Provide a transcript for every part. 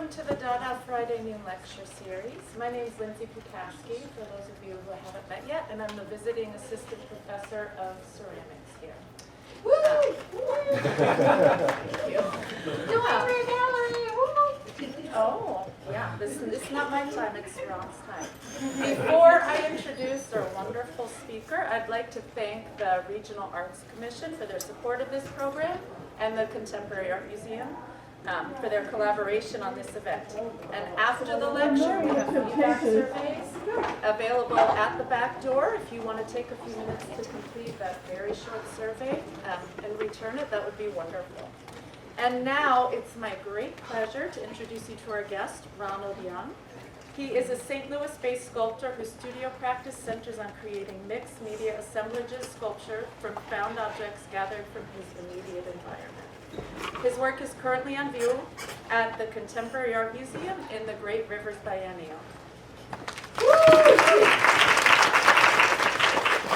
Welcome to the DADAH Friday Noon Lecture Series. My name is Lindsay Pukaski, for those of you who I haven't met yet, and I'm the visiting assistant professor of ceramics here. Thank you. Oh, yeah, this is not my time, it's Ron's time. Before I introduce our wonderful speaker, I'd like to thank the Regional Arts Commission for their support of this program and the Contemporary Art Museum for their collaboration on this event. And after the lecture, we have feedback surveys available at the back door. If you want to take a few minutes to complete that very short survey and return it, that would be wonderful. And now it's my great pleasure to introduce you to our guest, Ronald Young. He is a St. Louis-based sculptor whose studio practice centers on creating mixed media assemblages sculpture from found objects gathered from his immediate environment. His work is currently on view at the Contemporary Art Museum in the Great Rivers Biennial.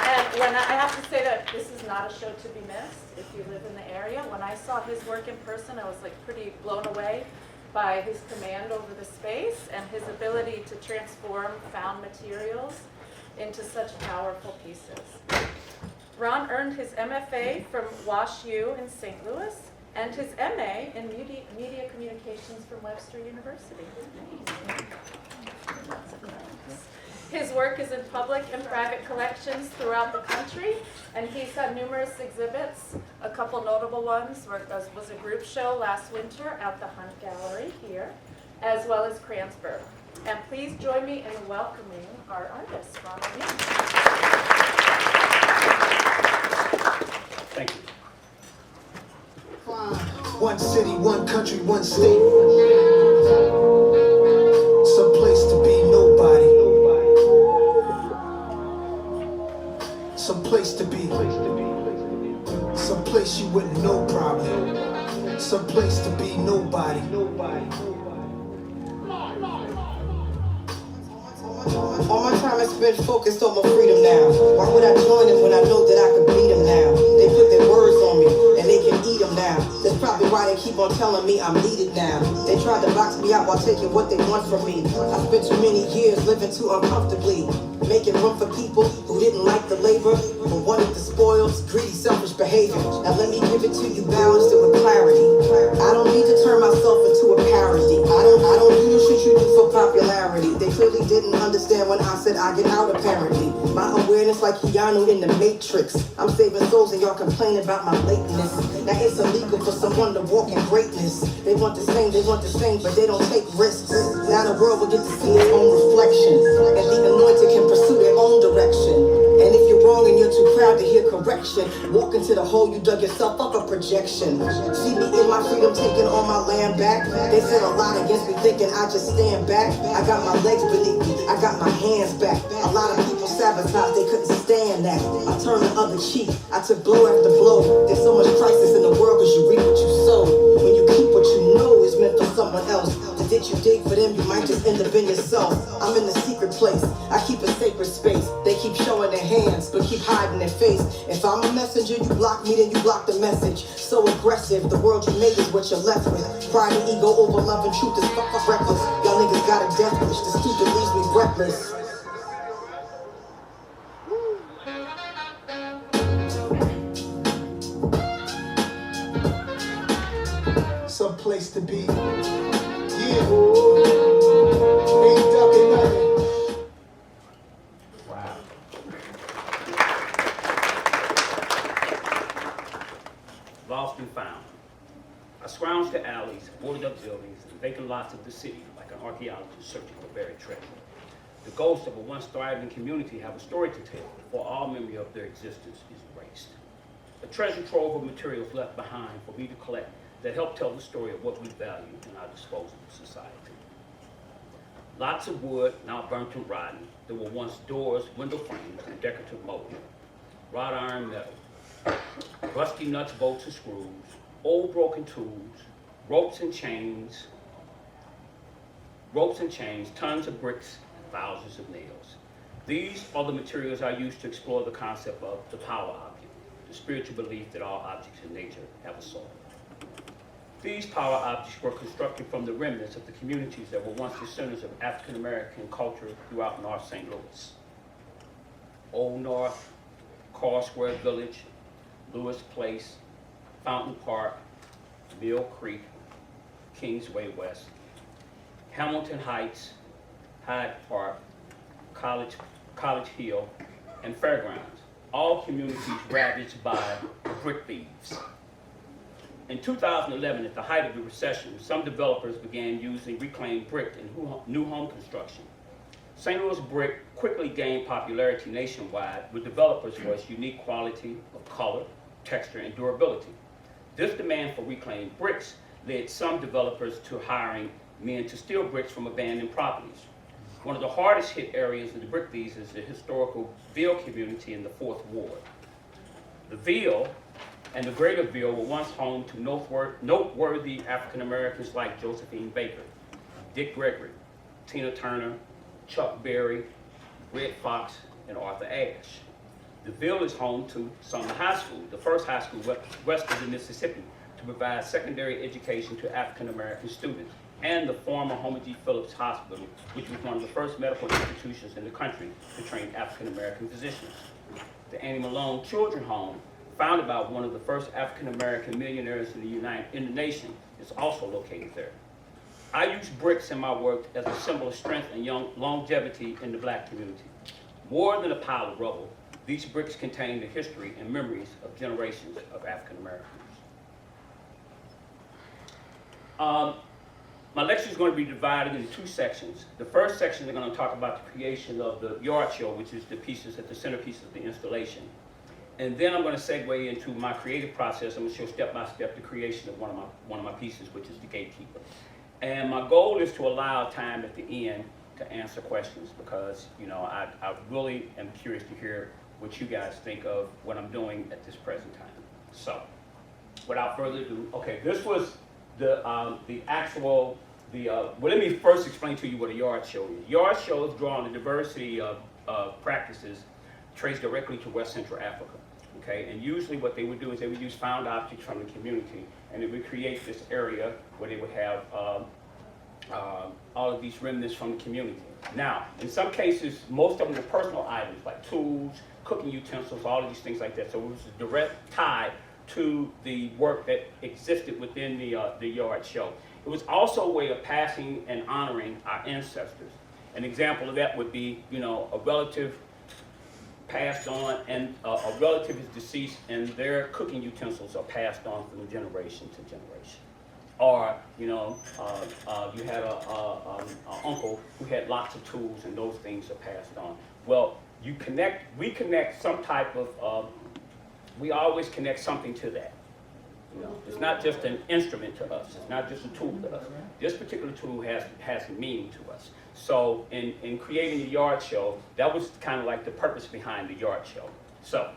And when I have to say that this is not a show to be missed if you live in the area. When I saw his work in person, I was like pretty blown away by his command over the space and his ability to transform found materials into such powerful pieces. Ron earned his MFA from Wash U in St. Louis and his MA in Media Communications from Webster University. His work is in public and private collections throughout the country, and he's had numerous exhibits. A couple notable ones was a group show last winter at the Hunt Gallery here, as well as Kranzberg. And please join me in welcoming our artist, Ronald Young. Thank you. One city, one country, one state. Some place to be nobody. Some place to be. Some place you wouldn't know probably. Some place to be nobody. All my time is spent focused on my freedom now. Why would I join them when I know that I could beat them now? They put their words on me and they can eat them now. That's probably why they keep on telling me I'm needed now. They tried to box me out while taking what they want from me. I spent too many years living too uncomfortably, making room for people who didn't like the labor, but wanted the spoils, greedy, selfish behavior. Now let me give it to you balanced and with clarity. I don't need to turn myself into a parody. I don't do the shit you do for popularity. They clearly didn't understand when I said I get out apparently. My awareness like Keanu in the Matrix. I'm saving souls and y'all complain about my lateness. Now it's illegal for someone to walk in greatness. They want the same, but they don't take risks. Now the world will get to see its own reflection, and the anointed can pursue their own direction. And if you're wrong and you're too proud to hear correction, walk into the hole you dug yourself up a projection. See me in my freedom taking all my land back. They said a lot against me thinking I just stand back. I got my legs beneath me, I got my hands back. A lot of people sabotage, they couldn't stand that. I turned the other cheek, I took blow after blow. There's so much crisis in the world cause you reap what you sow. When you keep what you know is meant for someone else, did you dig for them, you might just end up in yourself. I'm in the secret place, I keep a sacred space. They keep showing their hands, but keep hiding their face. If I'm a messenger, you block me, then you block the message. So aggressive, the world you make is what you're left with. Pride and ego over love and truth is reckless. Y'all niggas got a death wish, the stupid leaves me breathless. Some place to be. Yeah. Ain't ducking nothing. Wow. Lost and found. I scrounged the alleys, boarded up buildings, and vacant lots of the city like an archaeologist searching for buried treasure. The ghosts of a once thriving community have a story to tell before all memory of their existence is erased. A treasure trove of materials left behind for me to collect that help tell the story of what we value in our disposable society. Lots of wood now burnt and rotten. There were once doors, window frames, and decorative molding. Wrought iron metal, rusty nuts, bolts, and screws, old broken tools, ropes and chains, tons of bricks, and thousands of nails. These are the materials I use to explore the concept of the power object, the spiritual belief that all objects in nature have a soul. These power objects were constructed from the remnants of the communities that were once the centers of African American culture throughout North St. Louis. Old North, Carl Square Village, Lewis Place, Fountain Park, Mill Creek, Kingsway West, Hamilton Heights, Hyde Park, College Hill, and Fairgrounds, all communities ravaged by brick thieves. In 2011, at the height of the recession, some developers began using reclaimed brick in new home construction. St. Louis brick quickly gained popularity nationwide with developers for its unique quality of color, texture, and durability. This demand for reclaimed bricks led some developers to hiring men to steal bricks from abandoned properties. One of the hardest hit areas of the brick thieves is the historical Ville community in the 4th Ward. The Ville and the Greater Ville were once home to noteworthy African Americans like Josephine Baker, Dick Gregory, Tina Turner, Chuck Berry, Red Fox, and Arthur Ashe. The Ville is home to Sumner High School, the first high school west of the Mississippi to provide secondary education to African American students, and the former Homer G. Phillips Hospital, which was one of the first medical institutions in the country to train African American physicians. The Annie Malone Children's Home, founded by one of the first African American millionaires in the nation, is also located there. I use bricks in my work as a symbol of strength and longevity in the Black community. More than a pile of rubble, these bricks contain the history and memories of generations of African Americans. My lecture is going to be divided into 2 sections. The first section is going to talk about the creation of the yard show, which is the pieces at the centerpiece of the installation. And then I'm going to segue into my creative process. I'm going to show step by step the creation of one of my pieces, which is the gatekeeper. And my goal is to allow time at the end to answer questions, because I really am curious to hear what you guys think of what I'm doing at this present time. So, without further ado, okay, this was well, let me first explain to you what a yard show is. Yard shows draw on the diversity of practices traced directly to West Central Africa. Okay, and usually what they would do is they would use found objects from the community, and they would create this area where they would have all of these remnants from the community. Now, in some cases, most of them were personal items like tools, cooking utensils, all of these things like that. So it was a direct tie to the work that existed within the yard show. It was also a way of passing and honoring our ancestors. An example of that would be, a relative passed on, and a relative is deceased, and their cooking utensils are passed on from generation to generation. Or, you had an uncle who had lots of tools, and those things are passed on. Well, we connect some type of, we always connect something to that. It's not just an instrument to us. It's not just a tool to us. This particular tool has meaning to us. So in creating the yard show, that was kind of like the purpose behind the yard show. So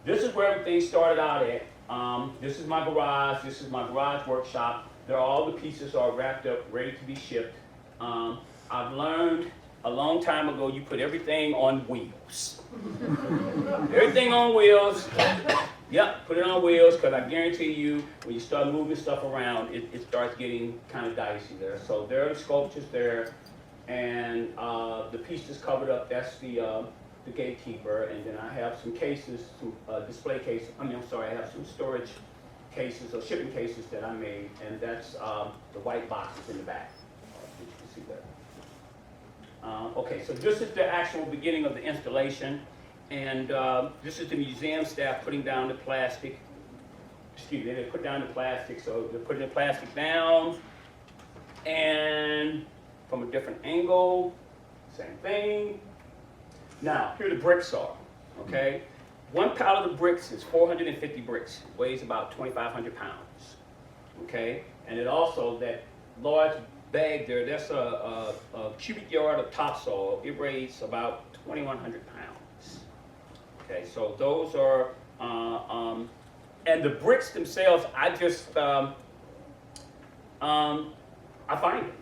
this is where everything started out at. This is my garage. This is my garage workshop. All the pieces are wrapped up, ready to be shipped. I've learned a long time ago, you put everything on wheels. Everything on wheels. Yep, put it on wheels, because I guarantee you, when you start moving stuff around, it starts getting kind of dicey there. So there are the sculptures there, and the piece that's covered up, that's the gatekeeper. And then I have some cases, some display cases. I have some storage cases or shipping cases that I made, and that's the white boxes in the back. You can see that. Okay, so this is the actual beginning of the installation. And this is the museum staff putting down the plastic. Excuse me, they put down the plastic, so they're putting the plastic down, and from a different angle, same thing. Now, here the bricks are, okay? One pallet of bricks is 450 bricks, weighs about 2,500 pounds, okay? And it also, that large bag there, that's a cubic yard of topsoil. It weighs about 2,100 pounds. Okay, so those are, and the bricks themselves, I just, I find it.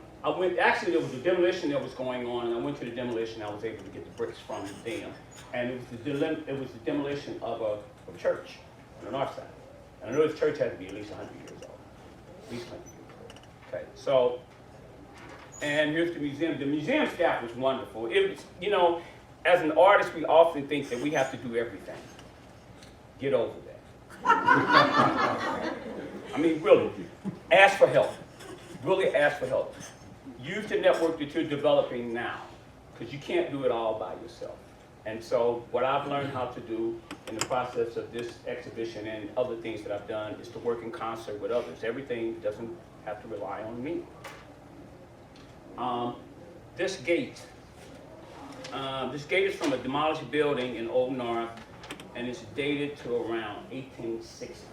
Actually there was a demolition that was going on, and I went to the demolition. I was able to get the bricks from them. And it was the demolition of a church on the north side. And I know this church has to be at least 100 years old. At least 100 years old. Okay, so, and here's the museum. The museum staff was wonderful. It was, you know, as an artist, we often think that we have to do everything. Get over that. I mean, really, ask for help. Really ask for help. Use the network that you're developing now, because you can't do it all by yourself. And so what I've learned how to do in the process of this exhibition and other things that I've done is to work in concert with others. Everything doesn't have to rely on me. This gate is from a demolished building in Old North, and it's dated to around 1860.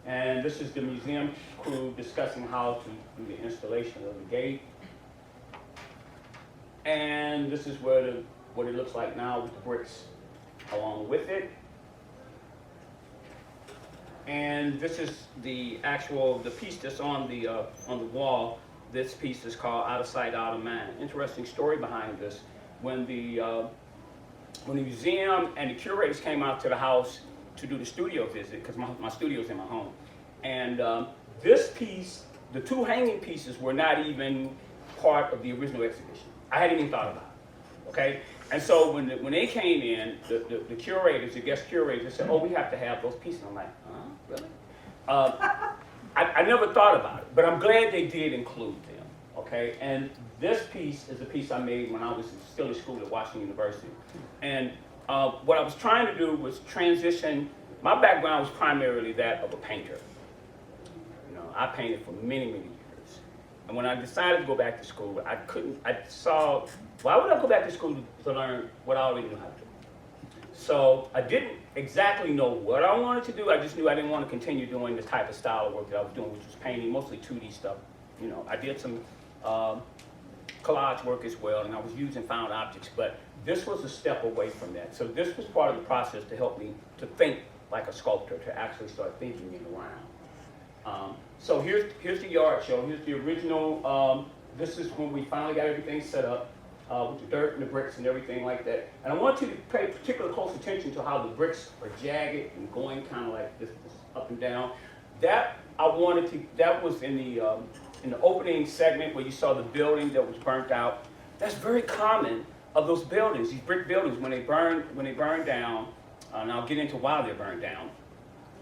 And this is the museum crew discussing how to do the installation of the gate. And this is what it looks like now with the bricks along with it. And this is the piece that's on the wall. This piece is called Out of Sight, Out of Mind. Interesting story behind this. When the museum and the curators came out to the house to do the studio visit, because my studio's in my home. And this piece, the two hanging pieces were not even part of the original exhibition. I hadn't even thought about it, okay? And so when they came in, the curators, the guest curators, they said, oh, we have to have those pieces. I'm like, really? I never thought about it, but I'm glad they did include them, okay? And this piece is a piece I made when I was still in school at Washington University. And what I was trying to do was transition. My background was primarily that of a painter. You know, I painted for many, many years. And when I decided to go back to school, I saw, why would I go back to school to learn what I already knew how to do? So I didn't exactly know what I wanted to do. I just knew I didn't want to continue doing the type of style of work that I was doing, which was painting, mostly 2D stuff. You know, I did some collage work as well, and I was using found objects, but this was a step away from that. So this was part of the process to help me to think like a sculptor, to actually start thinking in around. So here's the yard show. Here's the original. This is when we finally got everything set up with the dirt and the bricks and everything like that. And I want you to pay particular close attention to how the bricks are jagged and going kind of like this up and down. That was in the opening segment where you saw the building that was burnt out. That's very common of those buildings, these brick buildings, when they burn down, and I'll get into why they're burned down.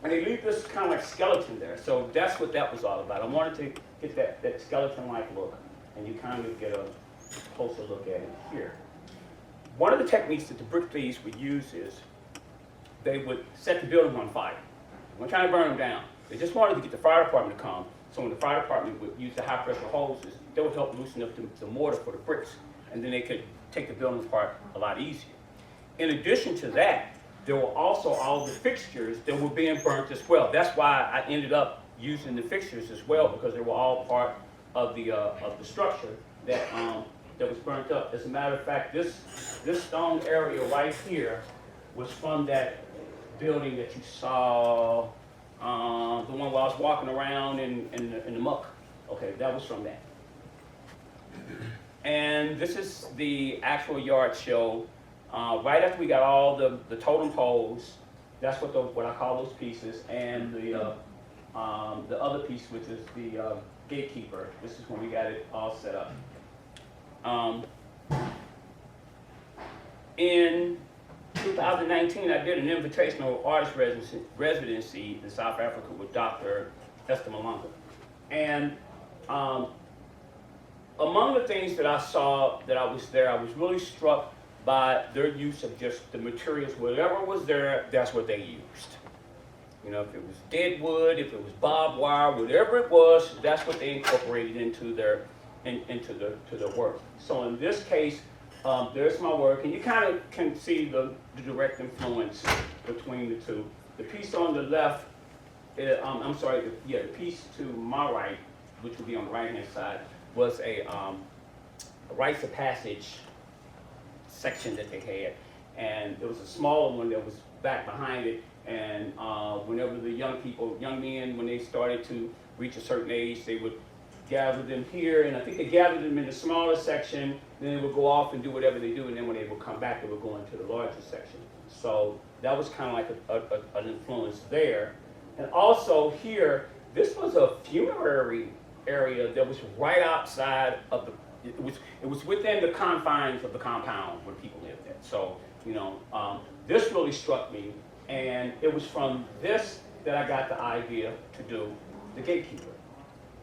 And they leave this kind of like skeleton there. So that's what that was all about. I wanted to get that skeleton-like look, and you kind of get a closer look at it here. One of the techniques that the brick thieves would use is they would set the building on fire. They weren't trying to burn them down. They just wanted to get the fire department to come. So when the fire department would use the high-pressure hoses, they would help loosen up the mortar for the bricks, and then they could take the building apart a lot easier. In addition to that, there were also all the fixtures that were being burnt as well. That's why I ended up using the fixtures as well, because they were all part of the structure that was burnt up. As a matter of fact, this stone area right here was from that building that you saw, the one where I was walking around in the muck. Okay, that was from that. And this is the actual yard show. Right after we got all the totem poles, that's what I call those pieces, and the other piece, which is the gatekeeper. This is when we got it all set up. In 2019, I did an invitational artist residency in South Africa with Dr. Esther Malanga. And among the things that I saw that I was there, I was really struck by their use of just the materials. Whatever was there, that's what they used. You know, if it was dead wood, if it was barbed wire, whatever it was, that's what they incorporated into their work. So in this case, there's my work, and you kind of can see the direct influence between the two. The piece on the left, the piece to my right, which would be on the right-hand side, was a rites of passage section that they had, and there was a smaller one that was back behind it. And whenever the young men, when they started to reach a certain age, they would gather them here, and I think they gathered them in the smaller section, then they would go off and do whatever they do, and then when they would come back, they would go into the larger section. So that was kind of like an influence there. And also here, this was a funerary area that was right outside of the, it was within the confines of the compound where people lived at. So, you know, this really struck me, and it was from this that I got the idea to do the gatekeeper.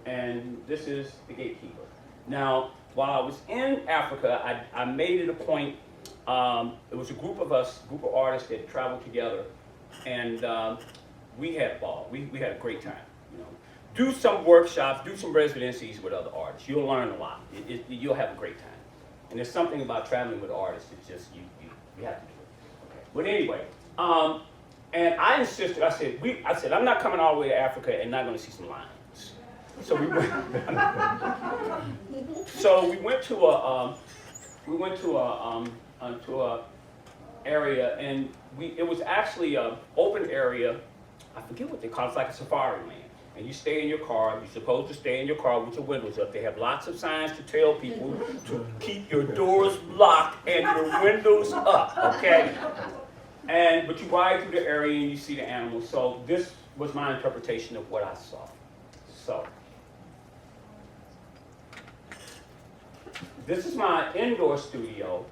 And this is the gatekeeper. Now, while I was in Africa, I made it a point, it was a group of us, group of artists that traveled together, and we had a ball. We had a great time, you know. Do some workshops, do some residencies with other artists. You'll learn a lot. You'll have a great time. And there's something about traveling with artists, it's just, you have to do it. Okay. But anyway, and I insisted, I said, I'm not coming all the way to Africa and not gonna see some lions. So we went, to a area, and it was actually an open area. I forget what they call it. It's like a safari land. And you stay in your car. You're supposed to stay in your car with your windows up. They have lots of signs to tell people to keep your doors locked and your windows up, okay? But you ride through the area and you see the animals. So this was my interpretation of what I saw. So this is my indoor studio,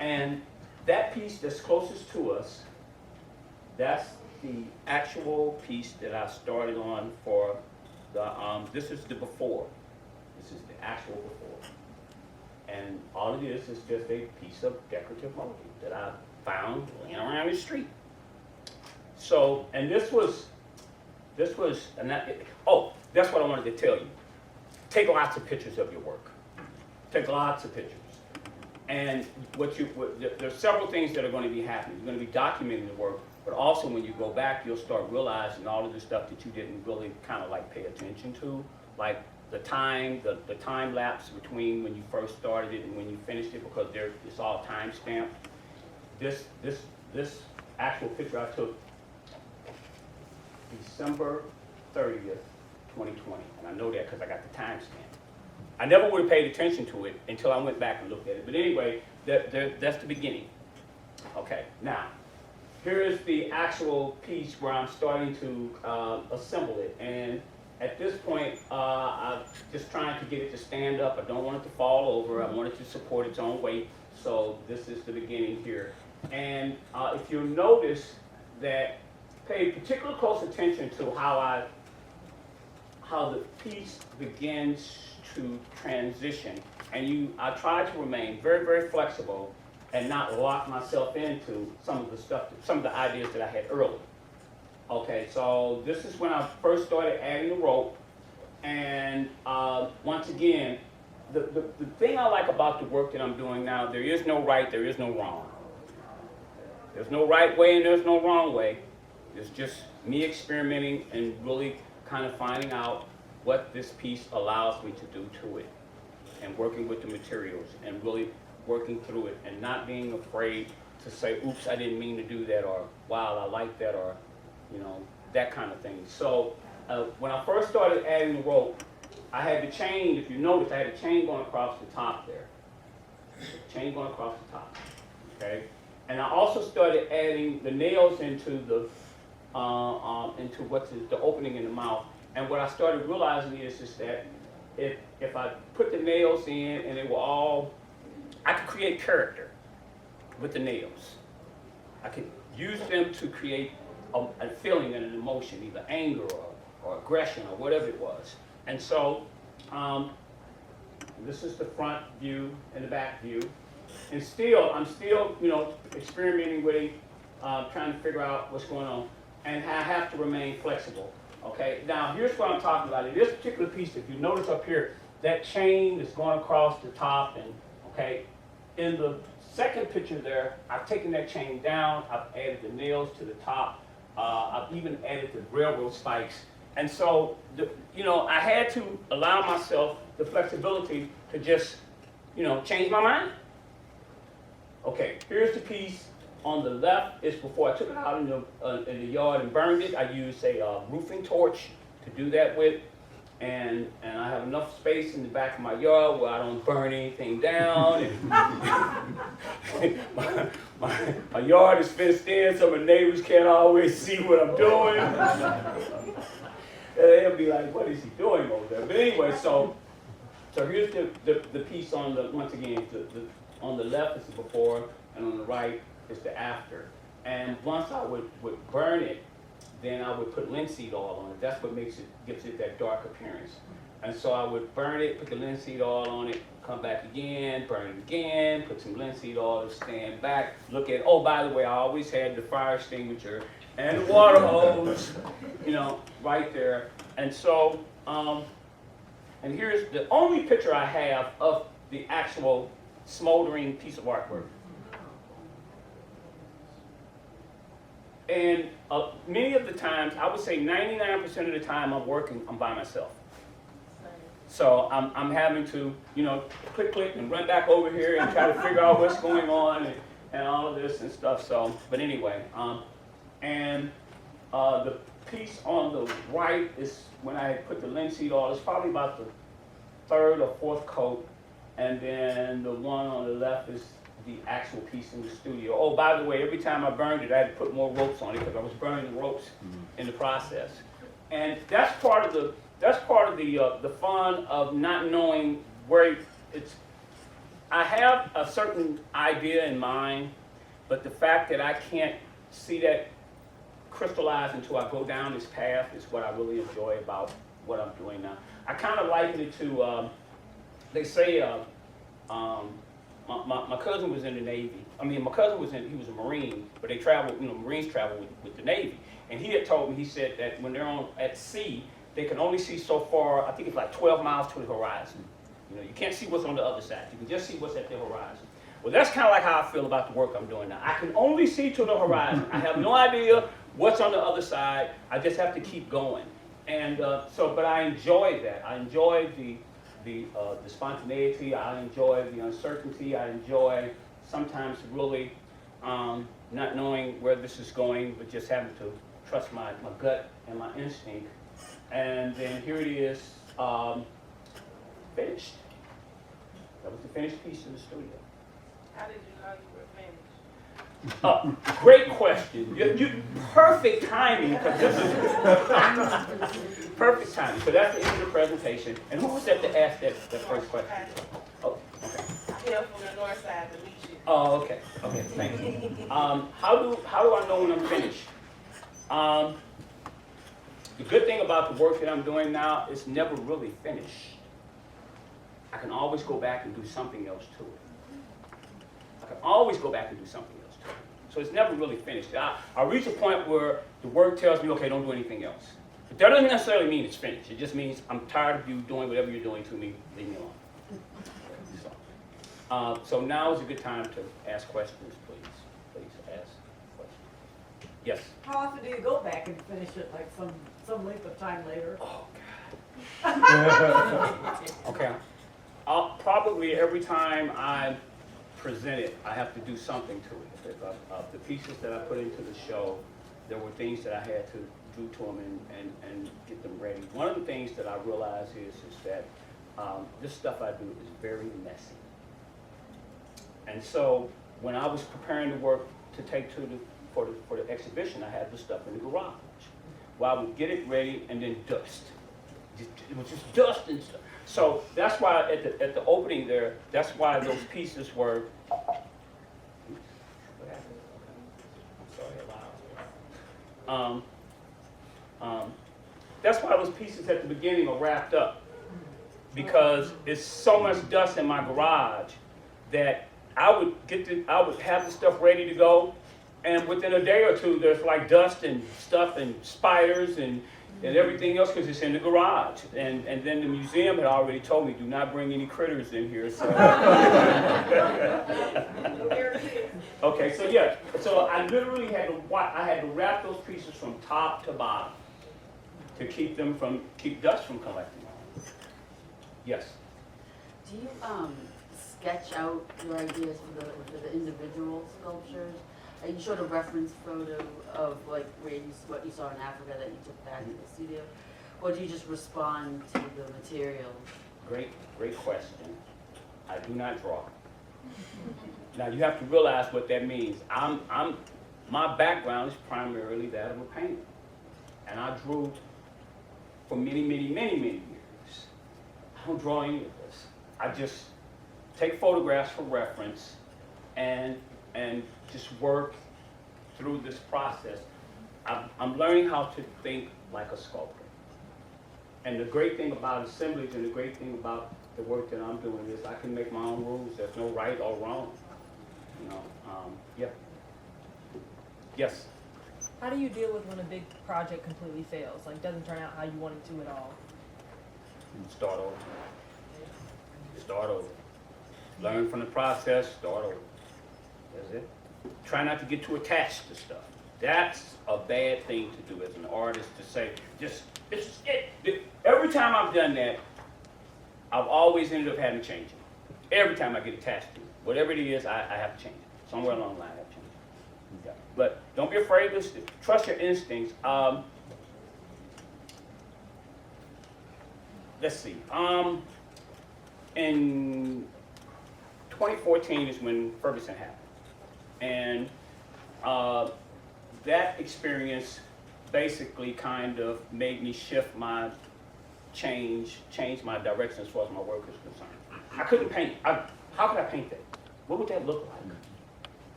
and that piece that's closest to us, that's the actual piece that I started on for the, this is the before. This is the actual before. And all it is just a piece of decorative molding that I found laying around the street. So, and this was, that's what I wanted to tell you. Take lots of pictures of your work. Take lots of pictures. And there's several things that are going to be happening. You're going to be documenting the work, but also when you go back, you'll start realizing all of the stuff that you didn't really kind of like pay attention to, like the time lapse between when you first started it and when you finished it, because it's all time stamped. This actual picture I took December 30th, 2020, and I know that because I got the time stamp. I never would have paid attention to it until I went back and looked at it. But anyway, that's the beginning. Okay, now, here is the actual piece where I'm starting to assemble it. And at this point, I'm just trying to get it to stand up. I don't want it to fall over. I want it to support its own weight. So this is the beginning here. And if you'll notice that, pay particular close attention to how the piece begins to transition, and I try to remain very, very flexible and not lock myself into some of the ideas that I had earlier. Okay, so this is when I first started adding the rope, and once again, the thing I like about the work that I'm doing now, there is no right, there is no wrong. There's no right way and there's no wrong way. It's just me experimenting and really kind of finding out what this piece allows me to do to it, and working with the materials and really working through it and not being afraid to say, oops, I didn't mean to do that, or wow, I like that, or you know, that kind of thing. So when I first started adding the rope, I had the chain, if you notice, I had a chain going across the top there. Chain going across the top, okay? And I also started adding the nails into the the opening in the mouth. And what I started realizing is that if I put the nails in and they were all, I could create character with the nails. I could use them to create a feeling and an emotion, either anger or aggression or whatever it was. And so this is the front view and the back view. And I'm still, you know, experimenting with it, trying to figure out what's going on. And I have to remain flexible. Okay, now here's what I'm talking about. In this particular piece, if you notice up here, that chain is going across the top, and okay, in the second picture there, I've taken that chain down, I've added the nails to the top, I've even added the railroad spikes. And so, I had to allow myself the flexibility to just, change my mind. Okay, here's the piece. On the left is before I took it out in the yard and burned it. I used a roofing torch to do that with. and I have enough space in the back of my yard where I don't burn anything down. And my yard is fenced in, so my neighbors can't always see what I'm doing. And they'll be like, "What is he doing over there?" But anyway, so here's the piece on the, once again, on the left is the before, and on the right is the after. And once I would burn it, then I would put linseed oil on it. That's what gives it that dark appearance. And so I would burn it, put the linseed oil on it, come back again, burn it again, put some linseed oil, stand back, look at, oh, by the way, I always had the fire extinguisher and the water hose, right there. And so, and here's the only picture I have of the actual smoldering piece of artwork. And many of the times, I would say 99% of the time I'm by myself. So I'm having to, click and run back over here and try to figure out what's going on and all of this and stuff. So, but anyway, the piece on the right is when I put the linseed oil. It's probably about the third or fourth coat, and then the one on the left is the actual piece in the studio. Oh, by the way, every time I burned it, I had to put more ropes on it because I was burning the ropes in the process. And that's part of the fun of not knowing where it's. I have a certain idea in mind, but the fact that I can't see that crystallize until I go down this path is what I really enjoy about what I'm doing now. I kind of liken it to, they say, my cousin was in the Navy. I mean, my cousin he was a Marine, but they traveled, Marines travel with the Navy. And he had told me, he said that when they're at sea, they can only see so far, I think it's like 12 miles to the horizon. You can't see what's on the other side. You can just see what's at the horizon. Well, that's kind of like how I feel about the work I'm doing now. I can only see to the horizon. I have no idea what's on the other side. I just have to keep going. And but I enjoy that. I enjoy the spontaneity. I enjoy the uncertainty. I enjoy sometimes really not knowing where this is going, but just having to trust my gut and my instinct. And then here it is, finished. That was the finished piece in the studio. How did you know you were finished? Great question. You perfect timing, because this is perfect timing. So that's the end of the presentation. And who was that to ask that first question? Oh, okay. I'm here from the north side to meet you. Oh, okay. Okay, thank you. How do I know when I'm finished? The good thing about the work that I'm doing now is never really finished. I can always go back and do something else to it. I can always go back and do something else to it. So it's never really finished. I reach a point where the work tells me, okay, don't do anything else. But that doesn't necessarily mean it's finished. It just means I'm tired of you doing whatever you're doing to me. Leave me alone. So now is a good time to ask questions, please. Please ask questions. Yes? How often do you go back and finish it, like some length of time later? Oh, God. Okay. Probably every time I present it, I have to do something to it. The pieces that I put into the show, there were things that I had to do to them and get them ready. One of the things that I realize is that this stuff I do is very messy. And so when I was preparing the work to take for the exhibition, I had the stuff in the garage. Well, I would get it ready and then dust. It was just dust and stuff. So that's why at the opening there, that's why those pieces were. What happened? Okay. I'm sorry, that's why those pieces at the beginning are wrapped up, because it's so much dust in my garage that I would have the stuff ready to go, and within a day or two, there's like dust and stuff and spiders and everything else, because it's in the garage. And then the museum had already told me, do not bring any critters in here. So. Okay, so yeah, so I literally had to wrap those pieces from top to bottom to keep dust from collecting. Yes? Do you sketch out your ideas for the individual sculptures? You showed a reference photo of like what you saw in Africa that you took back to the studio. Or do you just respond to the materials? Great question. I do not draw. Now you have to realize what that means. My background is primarily that of a painter. And I drew for many years. I don't draw any of this. I just take photographs for reference and just work through this process. I'm learning how to think like a sculptor. And the great thing about assemblage and the great thing about the work that I'm doing is I can make my own rules. There's no right or wrong. You know, yeah. Yes. How do you deal with when a big project completely fails, like doesn't turn out how you want it to at all? Start over. Start over. Learn from the process, start over. That's it. Try not to get too attached to stuff. That's a bad thing to do as an artist, to say, this is it. Every time I've done that, I've always ended up having to change it. Every time I get attached to it. Whatever it is, I have to change it. Somewhere along the line, I have to change it. Okay. But don't be afraid, listen, trust your instincts. Let's see. In 2014 is when Ferguson happened. And that experience basically kind of made me shift my change my direction as far as my work is concerned. I couldn't paint. How could I paint that? What would that look like?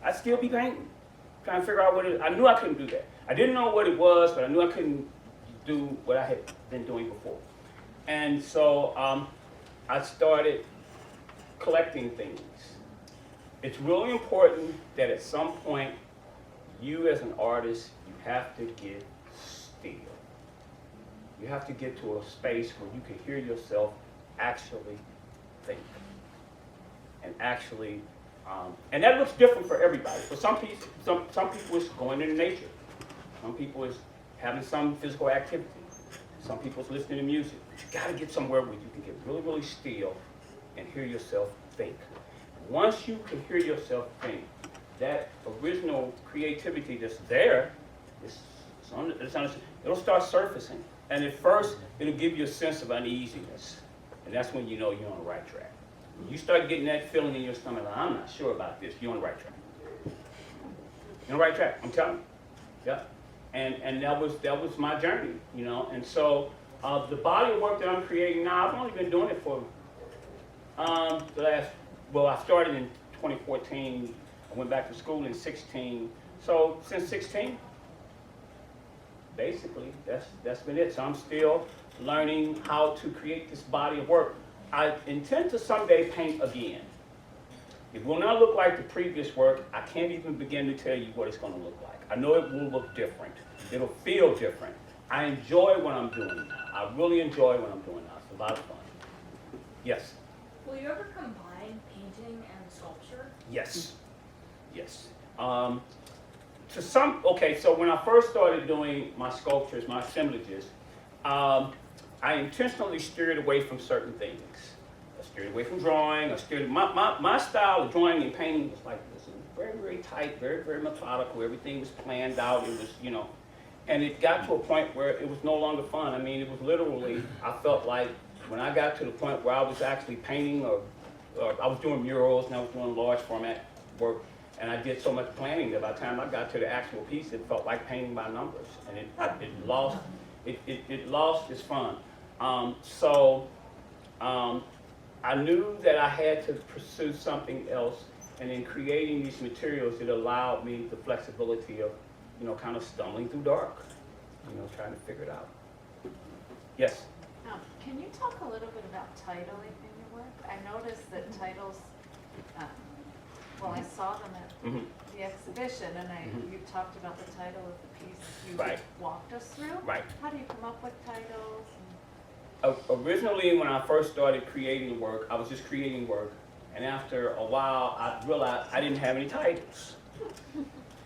I'd still be painting, trying to figure out what it is. I knew I couldn't do that. I didn't know what it was, but I knew I couldn't do what I had been doing before. And so I started collecting things. It's really important that at some point, you as an artist, you have to get still. You have to get to a space where you can hear yourself actually think. And actually, and that looks different for everybody. For some people it's going into nature. Some people it's having some physical activity. Some people it's listening to music. But you gotta get somewhere where you can get really still and hear yourself think. Once you can hear yourself think, that original creativity that's there, it'll start surfacing. And at first, it'll give you a sense of uneasiness. And that's when you know you're on the right track. When you start getting that feeling in your stomach, like, I'm not sure about this, you're on the right track. You're on the right track, I'm telling you. Yeah. And that was my journey, you know. And so the body of work that I'm creating now, I've only been doing it for I started in 2014. I went back to school in 16. So since 16, basically, that's been it. So I'm still learning how to create this body of work. I intend to someday paint again. It will not look like the previous work. I can't even begin to tell you what it's going to look like. I know it will look different. It'll feel different. I enjoy what I'm doing now. I really enjoy what I'm doing now. It's a lot of fun. Yes? Will you ever combine painting and sculpture? Yes. Yes. So when I first started doing my sculptures, my assemblages, I intentionally steered away from certain things. I steered away from drawing. My style of drawing and painting was like this. It was very tight, very methodical. Everything was planned out. It was, you know, and it got to a point where it was no longer fun. I mean, it was literally, I felt like when I got to the point where I was actually painting or I was doing murals and I was doing large format work, and I did so much planning that by the time I got to the actual piece, it felt like painting by numbers, and it lost its fun. I knew that I had to pursue something else, and in creating these materials, it allowed me the flexibility of, you know, kind of stumbling through dark, you know, trying to figure it out. Yes? Can you talk a little bit about titling in your work? I noticed that titles, I saw them at the exhibition, and you talked about the title of the piece you walked us through. Right. How do you come up with titles? Originally, when I first started creating work, I was just creating work, and after a while, I realized I didn't have any titles.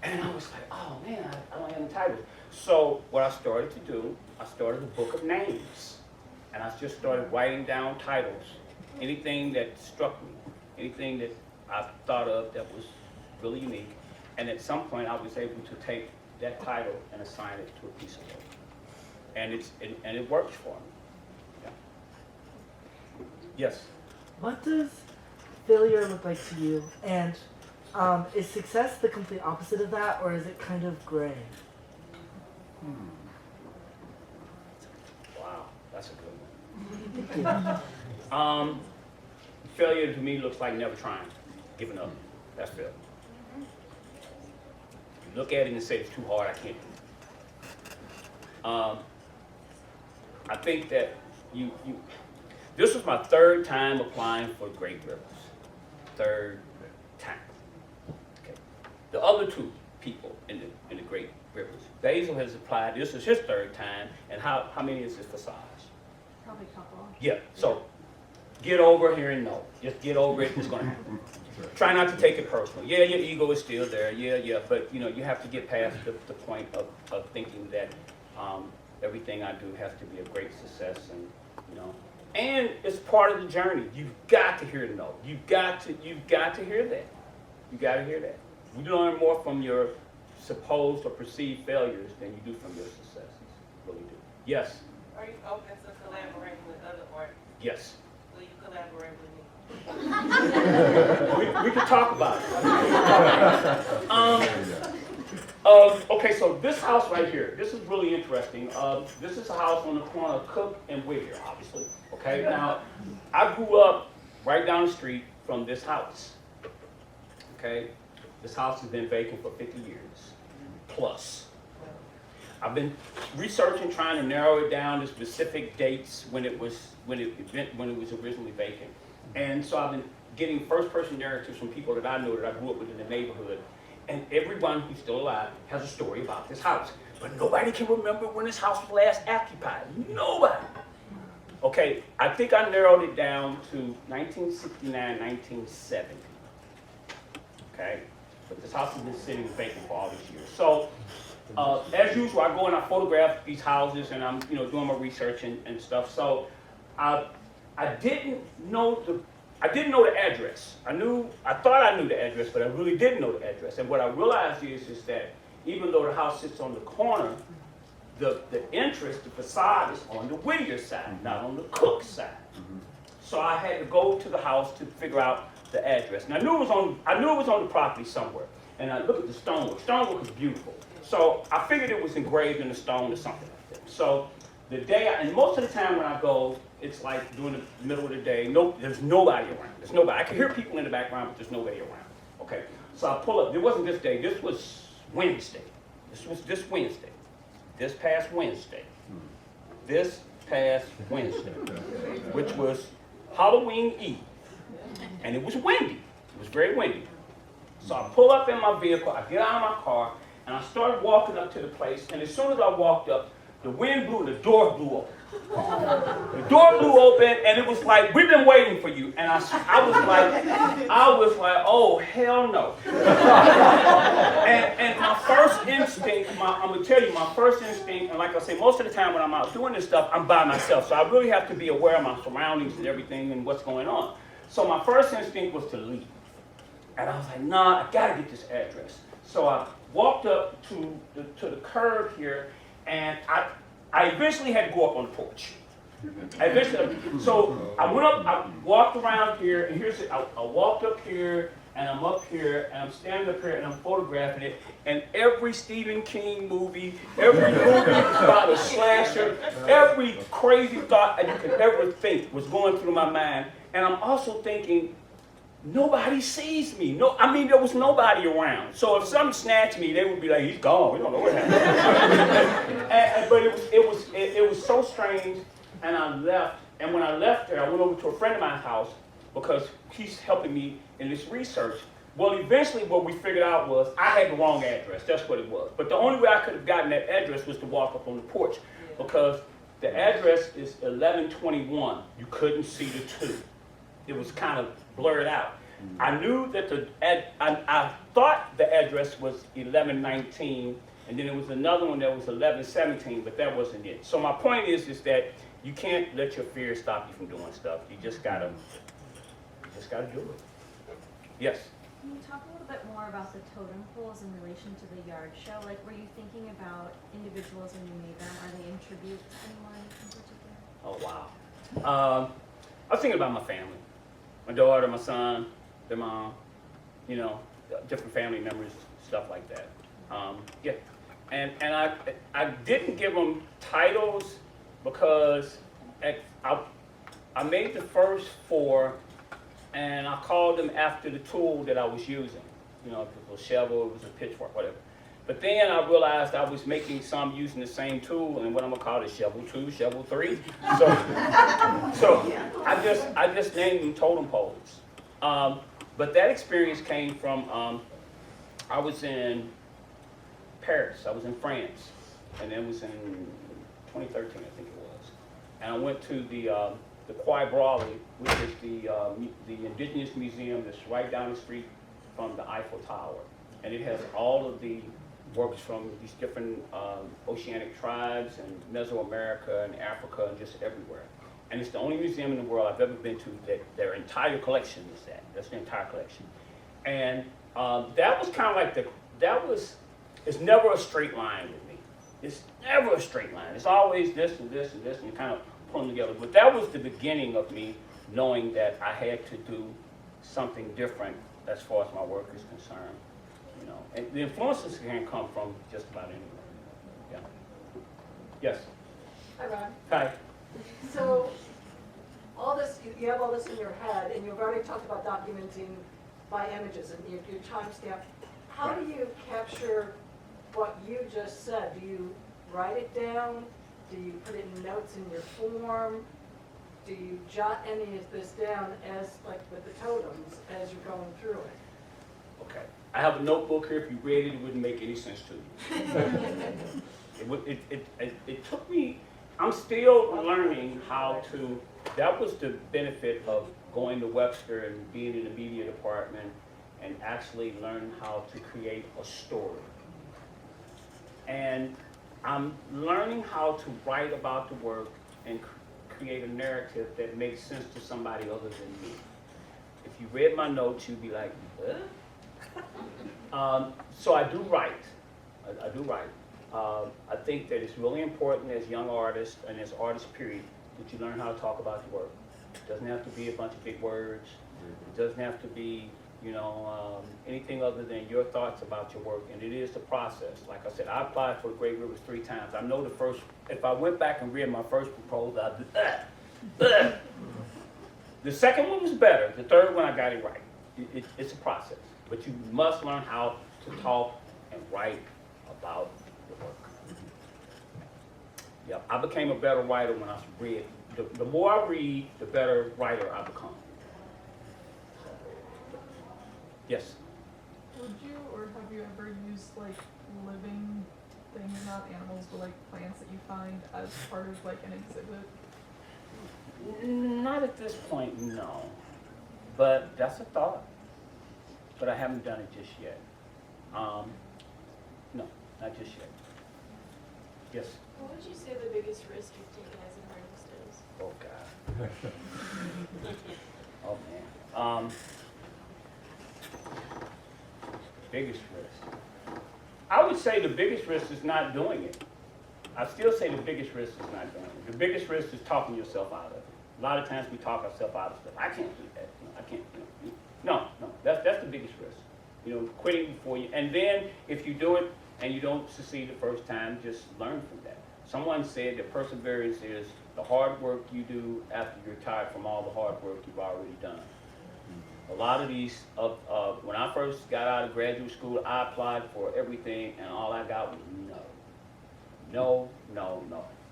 And I was like, oh man, I don't have any titles. So what I started to do, I started a book of names. And I just started writing down titles, anything that struck me, anything that I thought of that was really unique. And at some point, I was able to take that title and assign it to a piece of work. and it works for me. Yeah. Yes. What does failure look like to you? And is success the complete opposite of that, or is it kind of gray? Wow, that's a good one. Failure to me looks like never trying, giving up. That's failure. You look at it and say it's too hard, I can't do it. I think that this was my third time applying for Great Rivers. Third time. Okay. The other two people in the Great Rivers, Basil has applied. This is his third time, and how many is his facade? Probably a couple. Yeah. So get over here and know. Just get over it. It's going to happen. Try not to take it personal. Yeah, your ego is still there. Yeah. But you have to get past the point of thinking that everything I do has to be a great success, and it's part of the journey. You've got to hear no. You've got to hear that. You got to hear that. You learn more from your supposed or perceived failures than you do from your successes. Really do. Yes. Are you open to collaborating with other artists? Yes. Will you collaborate with me? we can talk about it. Okay, so this house right here, this is really interesting. This is a house on the corner of Cook and Whittier, obviously. Okay, now I grew up right down the street from this house. Okay, this house has been vacant for 50 years plus. I've been researching, trying to narrow it down to specific dates when it was originally vacant. And so I've been getting first-person narratives from people that I know that I grew up with in the neighborhood. And everyone who's still alive has a story about this house. But nobody can remember when this house was last occupied. Nobody. Okay, I think I narrowed it down to 1969, 1970. Okay, but this house has been sitting vacant for all these years. So, as usual, I go and I photograph these houses, and I'm doing my research and stuff. So, I didn't know the address. I thought I knew the address, but I really didn't know the address. And what I realized is that even though the house sits on the corner, the entrance, the facade is on the Whittier side, not on the Cook side. So I had to go to the house to figure out the address. And I knew it was on the property somewhere. And I looked at the stonework. Stonework was beautiful. So I figured it was engraved in the stone or something like that. So the day, and most of the time when I go, it's like during the middle of the day. There's nobody around. There's nobody. I can hear people in the background, but there's nobody around. Okay. So I pull up. It wasn't this day. This was Wednesday. This was this Wednesday. This past Wednesday. This past Wednesday, which was Halloween Eve, and it was windy. It was very windy. So I pull up in my vehicle. I get out of my car, and I started walking up to the place. And as soon as I walked up, the wind blew and the door blew open. The door blew open, and it was like, we've been waiting for you. And I was like, oh, hell no. and my first instinct, I'm going to tell you, my first instinct, and like I say, most of the time when I'm out doing this stuff, I'm by myself. So I really have to be aware of my surroundings and everything and what's going on. So my first instinct was to leave. And I was like, nah, I got to get this address. So I walked up to the curb here, and I eventually had to go up on the porch. So I went up, I walked around here, and here's it. I walked up here, and I'm up here, and I'm standing up here, and I'm photographing it. And every Stephen King movie, every movie about a slasher, every crazy thought that you could ever think was going through my mind. And I'm also thinking, nobody sees me. There was nobody around. So if something snatched me, they would be like, he's gone. We don't know what happened. But it was so strange, and I left. And when I left there, I went over to a friend of mine's house because he's helping me in this research. Well, eventually what we figured out was I had the wrong address. That's what it was. But the only way I could have gotten that address was to walk up on the porch because the address is 1121. You couldn't see the 2. It was kind of blurred out. I knew that I thought the address was 1119, and then there was another one that was 1117, but that wasn't it. So my point is that you can't let your fear stop you from doing stuff. You just gotta do it. Yes. Can you talk a little bit more about the totem poles in relation to the yard show? Like, were you thinking about individuals when you made them? Are they in tribute to anyone in particular? Oh, wow. I was thinking about my family. My daughter, my son, their mom, you know, different family members, stuff like that. Yeah. And I didn't give them titles because I made the first 4, and I called them after the tool that I was using. You know, if it was a shovel, it was a pitchfork, whatever. But then I realized I was making some using the same tool, and what I'm gonna call it, shovel 2, shovel 3. So I just named them totem poles. But that experience came from, I was in Paris, I was in France, and it was in 2013, I think it was. And I went to the Quai Branly, which is the indigenous museum that's right down the street from the Eiffel Tower. And it has all of the works from these different oceanic tribes and Mesoamerica and Africa and just everywhere. And it's the only museum in the world I've ever been to that their entire collection is that. That's the entire collection. And that was kind of like it's never a straight line with me. It's never a straight line. It's always this and this and this and kind of pulling together. But that was the beginning of me knowing that I had to do something different as far as my work is concerned. You know, and the influences can come from just about anywhere. Yeah. Yes. Hi, Ron. Hi. So, all this, you have all this in your head, and you've already talked about documenting by images and your timestamp. How do you capture what you just said? Do you write it down? Do you put it in notes in your form? Do you jot any of this down as, like with the totems, as you're going through it? Okay. I have a notebook here. If you read it, it wouldn't make any sense to you. It took me, I'm still learning how to, that was the benefit of going to Webster and being in the media department and actually learning how to create a story. And I'm learning how to write about the work and create a narrative that makes sense to somebody other than me. If you read my notes, you'd be like, what? So I do write. I do write. I think that it's really important as young artists and as artists, period, that you learn how to talk about your work. It doesn't have to be a bunch of big words. It doesn't have to be, you know, anything other than your thoughts about your work. And it is the process. Like I said, I applied for the Great Rivers 3 times. I know the first, if I went back and read my first proposal, I'd be, The second one was better. The third one, I got it right. It's a process. But you must learn how to talk and write about your work. Yep, I became a better writer when I read. The more I read, the better writer I become. Yes? Would you or have you ever used like living things, not animals, but like plants that you find as part of like an exhibit? Not at this point, no. But that's a thought. But I haven't done it just yet. No, not just yet. Yes? What would you say the biggest risk you've taken as an artist is? Oh, God. Oh, man. Biggest risk. I would say the biggest risk is not doing it. I still say the biggest risk is not doing it. The biggest risk is talking yourself out of it. A lot of times we talk ourselves out of stuff. I can't do that. I can't. No. That's the biggest risk. You know, quitting before you. And then if you do it and you don't succeed the first time, just learn from that. Someone said that perseverance is the hard work you do after you're tired from all the hard work you've already done. A lot of these, when I first got out of graduate school, I applied for everything, and all I got was no.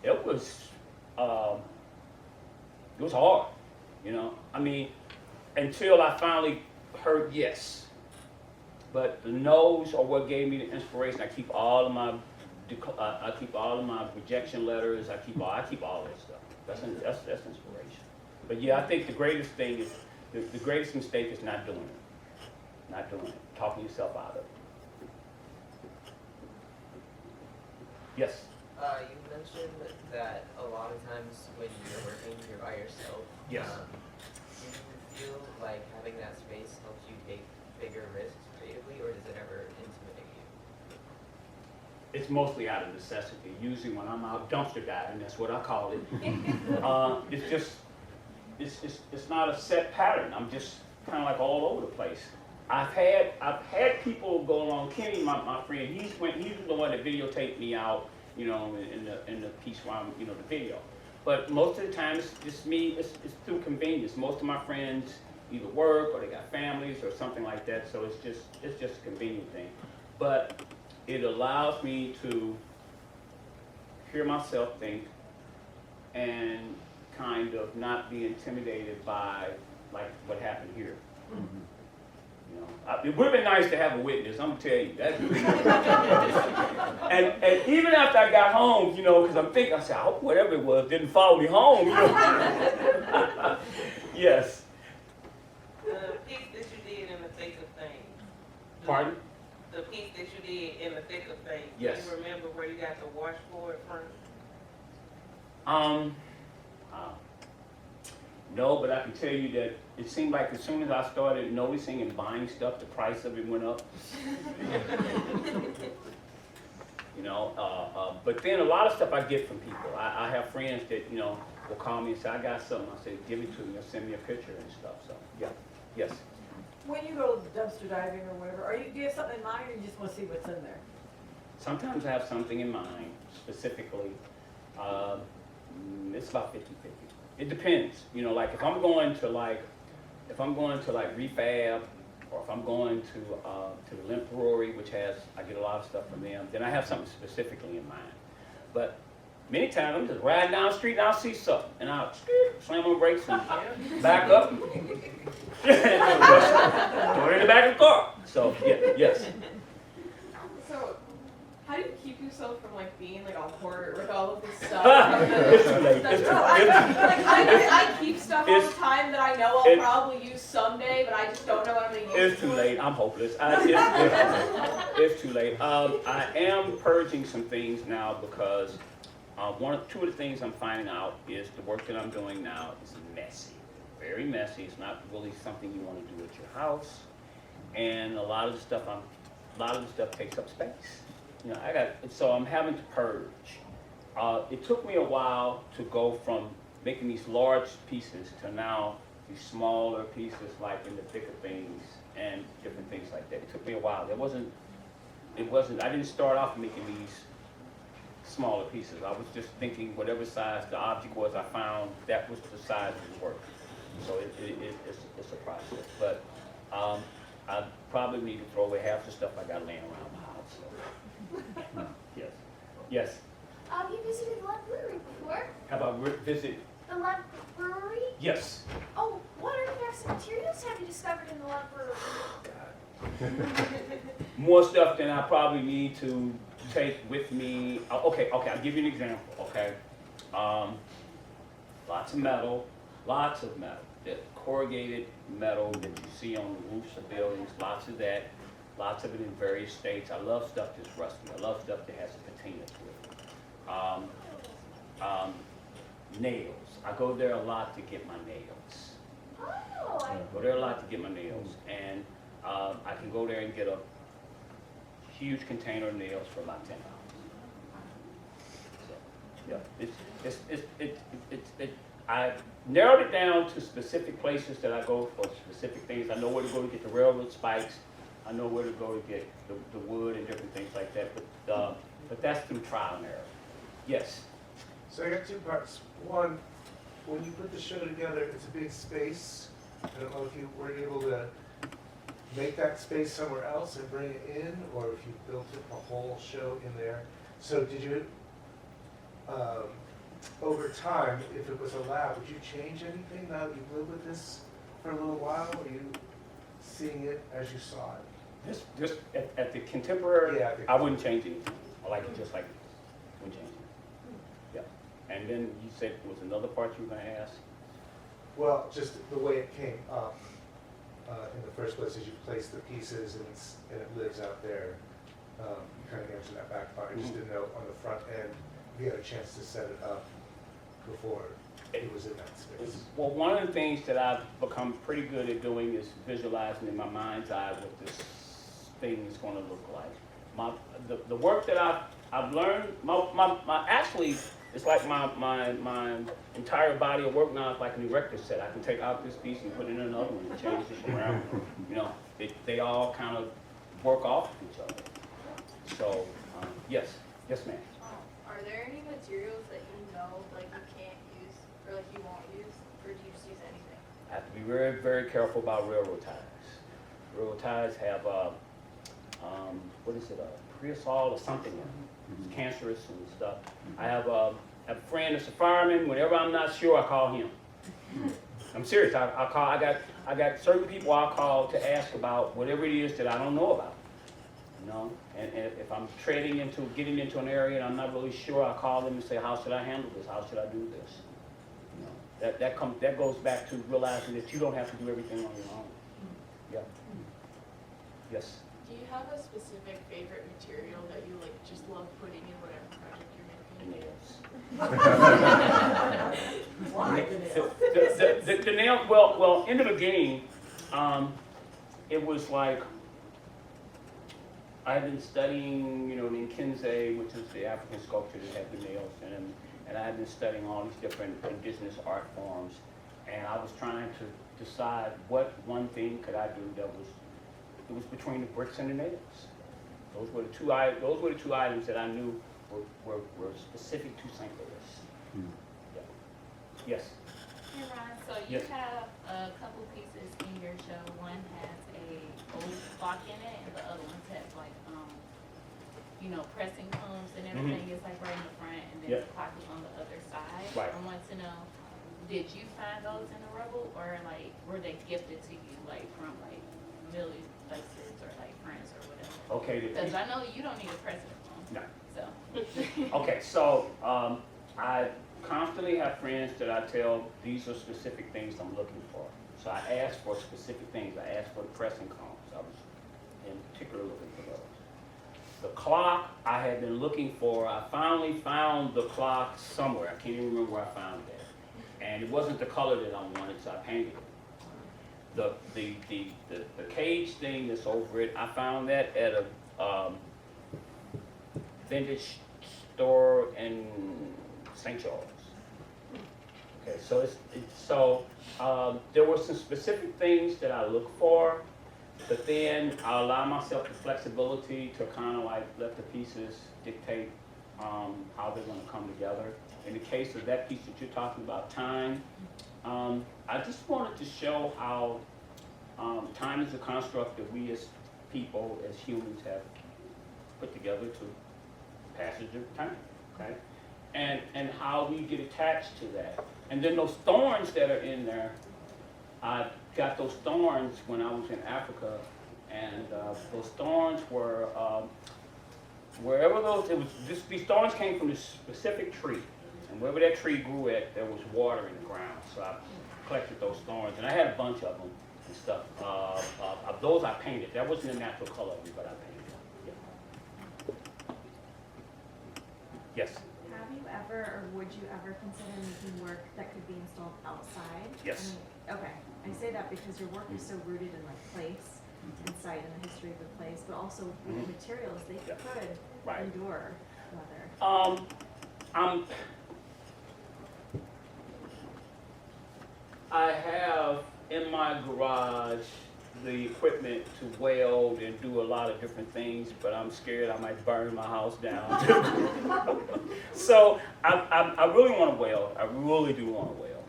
It was hard, you know. I mean, until I finally heard yes. But the no's are what gave me the inspiration. I keep all of my rejection letters. I keep all that stuff. That's inspiration. But yeah, I think the greatest thing is. The greatest mistake is not doing it. Not doing it. Talking yourself out of it. Yes? You mentioned that a lot of times when you're working, you're by yourself. Yes. Do you feel like having that space helps you take bigger risks creatively, or does it ever intimidate you? It's mostly out of necessity. Usually when I'm out dumpster diving, that's what I call it. It's just, it's not a set pattern. I'm just kind of like all over the place. I've had people go along. Kenny, my friend, he was the one that videotaped me out, you know, in the piece where I'm, you know, the video. But most of the time it's just me. It's through convenience. Most of my friends either work or they got families or something like that. So it's just a convenient thing. But it allows me to hear myself think and kind of not be intimidated by like what happened here. Mm-hmm. You know, it would have been nice to have a witness. I'm gonna tell you that. and even after I got home, you know, because I'm thinking, I said, I hope whatever it was didn't follow me home. You know? Yes. The piece that you did in the thick of things. Pardon? The piece that you did in the thick of things. Yes. Do you remember where you got the washboard from? No, but I can tell you that it seemed like as soon as I started noticing and buying stuff, the price of it went up. You know, but then a lot of stuff I get from people. I have friends that, you know, will call me and say, I got something. I say, give it to me or send me a picture and stuff. So, yeah, yes. When you go dumpster diving or whatever, do you have something in mind, or you just want to see what's in there? Sometimes I have something in mind, specifically. It's about 50-50. It depends. You know, like if I'm going to refab, or if I'm going to the Limp Brewery, which I get a lot of stuff from them, then I have something specifically in mind. But many times I'm just riding down the street and I'll see something, and I'll slam on brakes and back up, and throw it in the back of the car. So, yeah, yes. So, how do you keep yourself from like being like a hoarder with all of this stuff? It's too late. I keep stuff all the time that I know I'll probably use someday, but I just don't know what I'm going to use. It's too late. I'm hopeless. It's too late. I am purging some things now because two of the things I'm finding out is the work that I'm doing now is messy, very messy. It's not really something you want to do at your house, and a lot of the stuff takes up space. You know, so I'm having to purge. It took me a while to go from making these large pieces to now these smaller pieces, like in the thick of things and different things like that. It took me a while. I didn't start off making these smaller pieces. I was just thinking whatever size the object was I found, that was the size of the work. So it's a process. But I probably need to throw away half the stuff I got laying around my house. So. Yes. Yes. You visited the Lund Brewery before? Have I visited? The Lund Brewery? Yes. Oh, what artifacts and materials have you discovered in the Lund Brewery? More stuff than I probably need to take with me. Okay, I'll give you an example, okay? Lots of metal. The corrugated metal that you see on the roofs of buildings, lots of that. Lots of it in various states. I love stuff that's rusty. I love stuff that has a patina to it. Nails. I go there a lot to get my nails. Oh, I go there a lot to get my nails, and I can go there and get a huge container of nails for about $10. So, yeah, I narrowed it down to specific places that I go for specific things. I know where to go to get the railroad spikes. I know where to go to get the wood and different things like that. But that's through trial and error. Yes. So I got two parts. One, when you put the show together, it's a big space. I don't know if you were able to make that space somewhere else and bring it in, or if you built it a whole show in there. So did you, over time, if it was a lab, would you change anything now that you've lived with this for a little while? Are you seeing it as you saw it? Just at the contemporary, yeah, I wouldn't change anything. I like it just like it. Wouldn't change it. Yeah. And then you said there was another part you were going to ask? Well, just the way it came up in the first place is you place the pieces and it lives out there. You kind of answered that back part. I just didn't know on the front end if you had a chance to set it up before. it was in that space? Well, one of the things that I've become pretty good at doing is visualizing in my mind's eye what this thing is going to look like. The work that I've learned, actually, it's like my entire body of work now is like an erector set. I can take out this piece and put it in another one and change this around. You know, they all kind of work off of each other. So, yes, ma'am. Are there any materials that you know like you can't use or like you won't use, or do you just use anything? I have to be very, very careful about railroad ties. Railroad ties have what is it, creosol or something in them. It's cancerous and stuff. I have a friend that's a fireman. Whenever I'm not sure, I call him. I'm serious. I got certain people I'll call to ask about whatever it is that I don't know about. You know, and if I'm getting into an area and I'm not really sure, I call them and say, how should I handle this? How should I do this? You know, that goes back to realizing that you don't have to do everything on your own. Yeah. Yes. Do you have a specific favorite material that you like just love putting in whatever project you're making? Nails. Why? The nail. Well, in the beginning, it was like I had been studying, you know, the Nkinze, which is the African sculpture that had the nails in them, and I had been studying all these different indigenous art forms, and I was trying to decide what one thing could I do that was. It was between the bricks and the nails. Those were the two items that I knew were specific to St. Louis. Yeah. Yes. Hey Ron, so you have a couple pieces in your show. One has a old clock in it, and the other ones have like pressing combs and everything. It's like right in the front, and then the clock is on the other side. Right. I want to know, did you find those in the rubble, or like were they gifted to you like from like millions places or like friends or whatever? Okay. Because I know you don't need a precedent phone. No. So. Okay, so I constantly have friends that I tell these are specific things I'm looking for. So I ask for specific things. I asked for the pressing combs. I was in particular looking for those. The clock I had been looking for. I finally found the clock somewhere. I can't even remember where I found it. And it wasn't the color that I wanted, so I painted it. The cage thing that's over it, I found that at a vintage store in St. Charles. Okay, so there were some specific things that I look for, but then I allow myself the flexibility to kind of like let the pieces dictate how they're going to come together. In the case of that piece that you're talking about, time, I just wanted to show how time is a construct that we as people, as humans, have put together to passage of time, okay? And how we get attached to that. And then those thorns that are in there, I got those thorns when I was in Africa, and those thorns were, wherever these thorns came from this specific tree. And wherever that tree grew at, there was water in the ground. So I collected those thorns, and I had a bunch of them and stuff. Those I painted. That wasn't a natural color of me, but I painted. Yeah. Yes. Have you ever, or would you ever consider making work that could be installed outside? Yes. Okay, I say that because your work is so rooted in like place and site and the history of the place, but also with the materials, they could endure weather. I have in my garage the equipment to weld and do a lot of different things, but I'm scared I might burn my house down. So I really want to weld. I really do want to weld.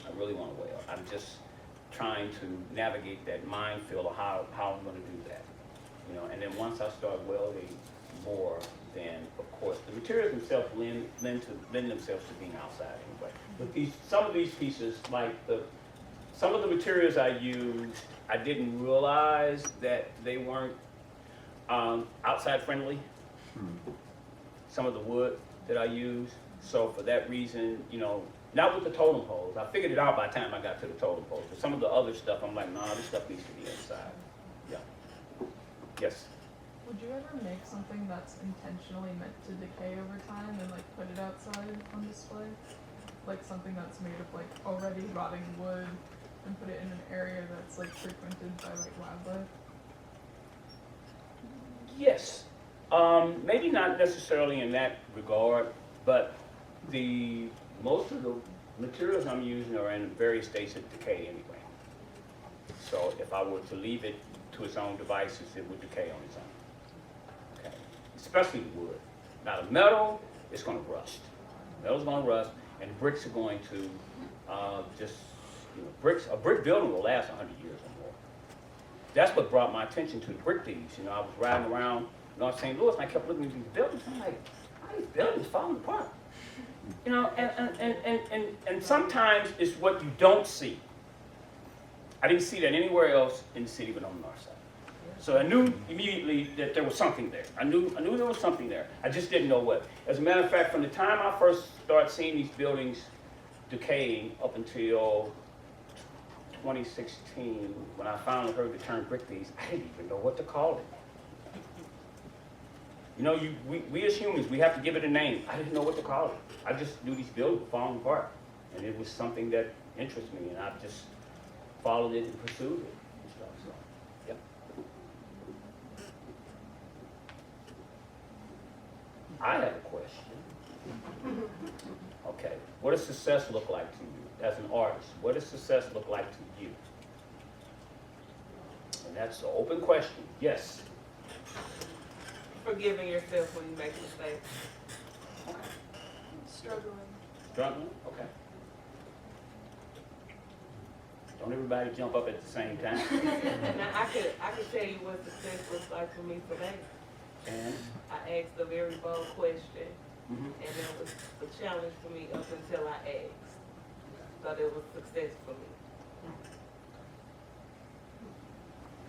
I really want to weld. I'm just trying to navigate that minefield of how I'm going to do that. You know, and then once I start welding more, then of course the materials themselves lend themselves to being outside anyway. But some of these pieces, like some of the materials I used, I didn't realize that they weren't outside friendly. Some of the wood that I used. So for that reason, you know, not with the totem poles. I figured it out by the time I got to the totem poles. But some of the other stuff, I'm like, nah, this stuff needs to be inside. Yeah. Yes. Would you ever make something that's intentionally meant to decay over time and like put it outside on display? like something that's made of like already rotting wood and put it in an area that's like frequented by like wildlife? Yes. Maybe not necessarily in that regard, but most of the materials I'm using are in various states of decay anyway. So if I were to leave it to its own devices, it would decay on its own. Okay. Especially the wood. Now the metal, it's going to rust. Metal's going to rust, and bricks are going to a brick building will last 100 years or more. That's what brought my attention to the brick thieves. You know, I was riding around North St. Louis, and I kept looking at these buildings. I'm like, how are these buildings falling apart? You know, and sometimes it's what you don't see. I didn't see that anywhere else in the city but on the north side. So I knew immediately that there was something there. I knew there was something there. I just didn't know what. As a matter of fact, from the time I first started seeing these buildings decaying up until 2016, when I finally heard the term brick thieves, I didn't even know what to call it. You know, we as humans, we have to give it a name. I didn't know what to call it. I just knew these buildings were falling apart. And it was something that interested me, and I just followed it and pursued it and stuff. So, yeah. I have a question. Okay, what does success look like to you as an artist? What does success look like to you? And that's an open question. Yes. Forgiving yourself when you make mistakes. Okay. Struggling. Struggling? Okay. Don't everybody jump up at the same time. Now I could tell you what success looks like for me today. And I asked a very bold question, mm-hmm. and it was a challenge for me up until I asked. So it was success for me.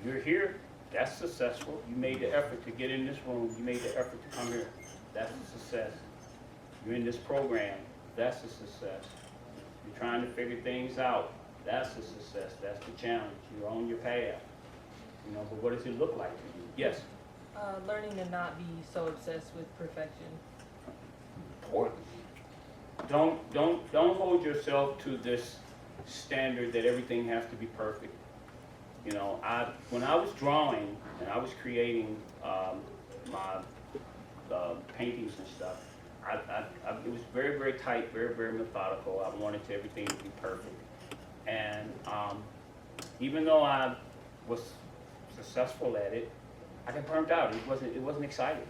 You're here. That's successful. You made the effort to get in this room. You made the effort to come here. That's a success. You're in this program. That's a success. You're trying to figure things out. That's a success. That's the challenge. You're on your path. You know, but what does it look like to you? Yes? Learning to not be so obsessed with perfection. Important. Don't hold yourself to this standard that everything has to be perfect. You know, when I was drawing and I was creating my paintings and stuff, it was very, very tight, very, very methodical. I wanted everything to be perfect. And even though I was successful at it, I got burnt out. It wasn't exciting.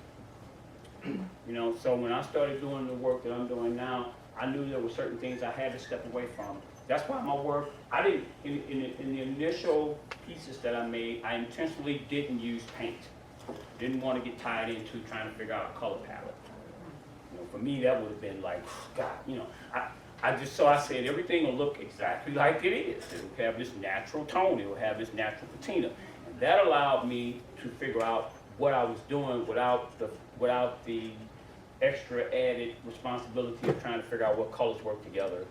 You know, so when I started doing the work that I'm doing now, I knew there were certain things I had to step away from. That's why my work, I didn't, in the initial pieces that I made, I intentionally didn't use paint. Didn't want to get tied into trying to figure out a color palette. You know, for me, that would have been like, God, you know, I said everything will look exactly like it is. It will have this natural tone. It will have this natural patina. And that allowed me to figure out what I was doing without the extra added responsibility of trying to figure out what colors work together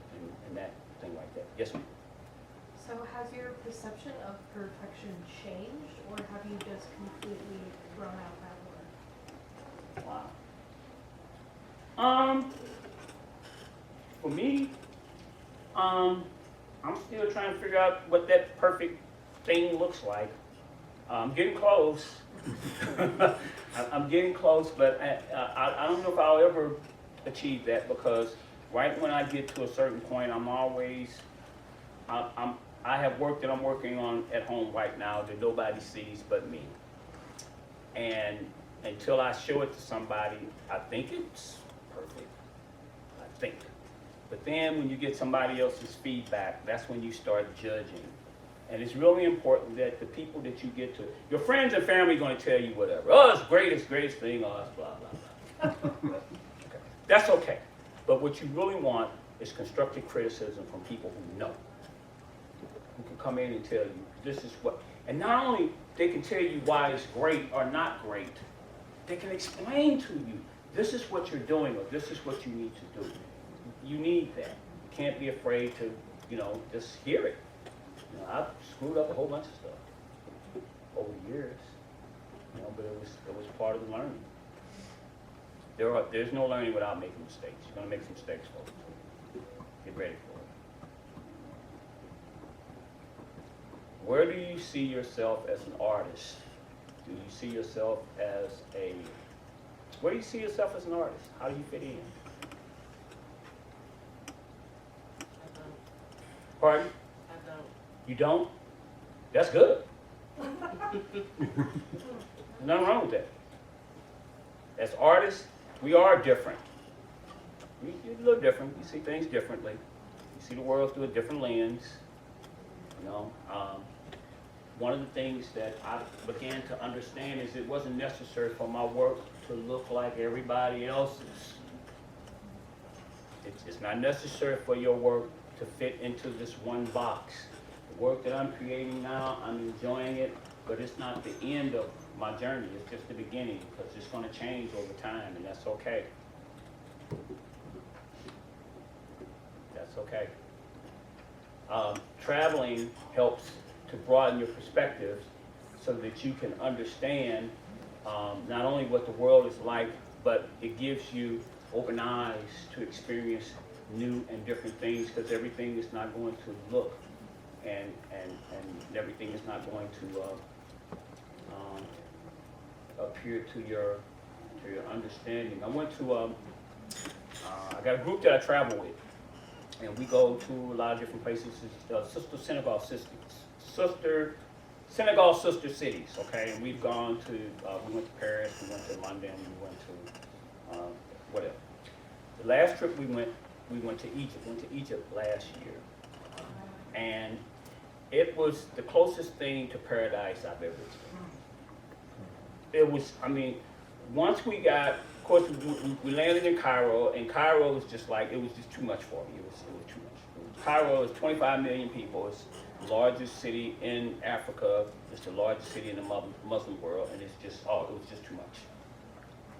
and that thing like that. Yes, ma'am. So has your perception of perfection changed, or have you just completely thrown out that word? Wow. For me, I'm still trying to figure out what that perfect thing looks like. I'm getting close. I'm getting close, but I don't know if I'll ever achieve that, because right when I get to a certain point, I have work that I'm working on at home right now that nobody sees but me. And until I show it to somebody, I think it's perfect. I think. But then when you get somebody else's feedback, that's when you start judging. And it's really important that the people that you get to, your friends and family are going to tell you whatever. Oh, it's greatest thing, oh, it's blah, blah, blah. Okay. That's okay. But what you really want is constructive criticism from people who know, who can come in and tell you, this is what, and not only they can tell you why it's great or not great, they can explain to you, this is what you're doing, or this is what you need to do. You need that. You can't be afraid to, you know, just hear it. You know, I've screwed up a whole bunch of stuff over the years, you know, but it was part of the learning. There's no learning without making mistakes. You're going to make some mistakes, folks. Get ready for it. Where do you see yourself as an artist? Do you see yourself as where do you see yourself as an artist? How do you fit in? Pardon? I don't. You don't? That's good. Nothing wrong with that. As artists, we are different. You're a little different. You see things differently. You see the world through a different lens. You know, one of the things that I began to understand is it wasn't necessary for my work to look like everybody else's. It's not necessary for your work to fit into this one box. The work that I'm creating now, I'm enjoying it, but it's not the end of my journey. It's just the beginning, because it's going to change over time, and that's okay. That's okay. Traveling helps to broaden your perspectives so that you can understand not only what the world is like, but it gives you open eyes to experience new and different things, because everything is not going to look and everything is not going to appear to your understanding. I went to I got a group that I travel with, and we go to a lot of different places. Sister Senegal sister cities, okay? And we've gone to we went to Paris, we went to London, we went to whatever. The last trip we went to Egypt. Went to Egypt last year, and it was the closest thing to paradise I've ever experienced. It was, I mean, once we got, of course, we landed in Cairo, and Cairo was just like, it was just too much for me. It was too much. Cairo is 25 million people. It's the largest city in Africa. It's the largest city in the Muslim world, and it's just, it was just too much.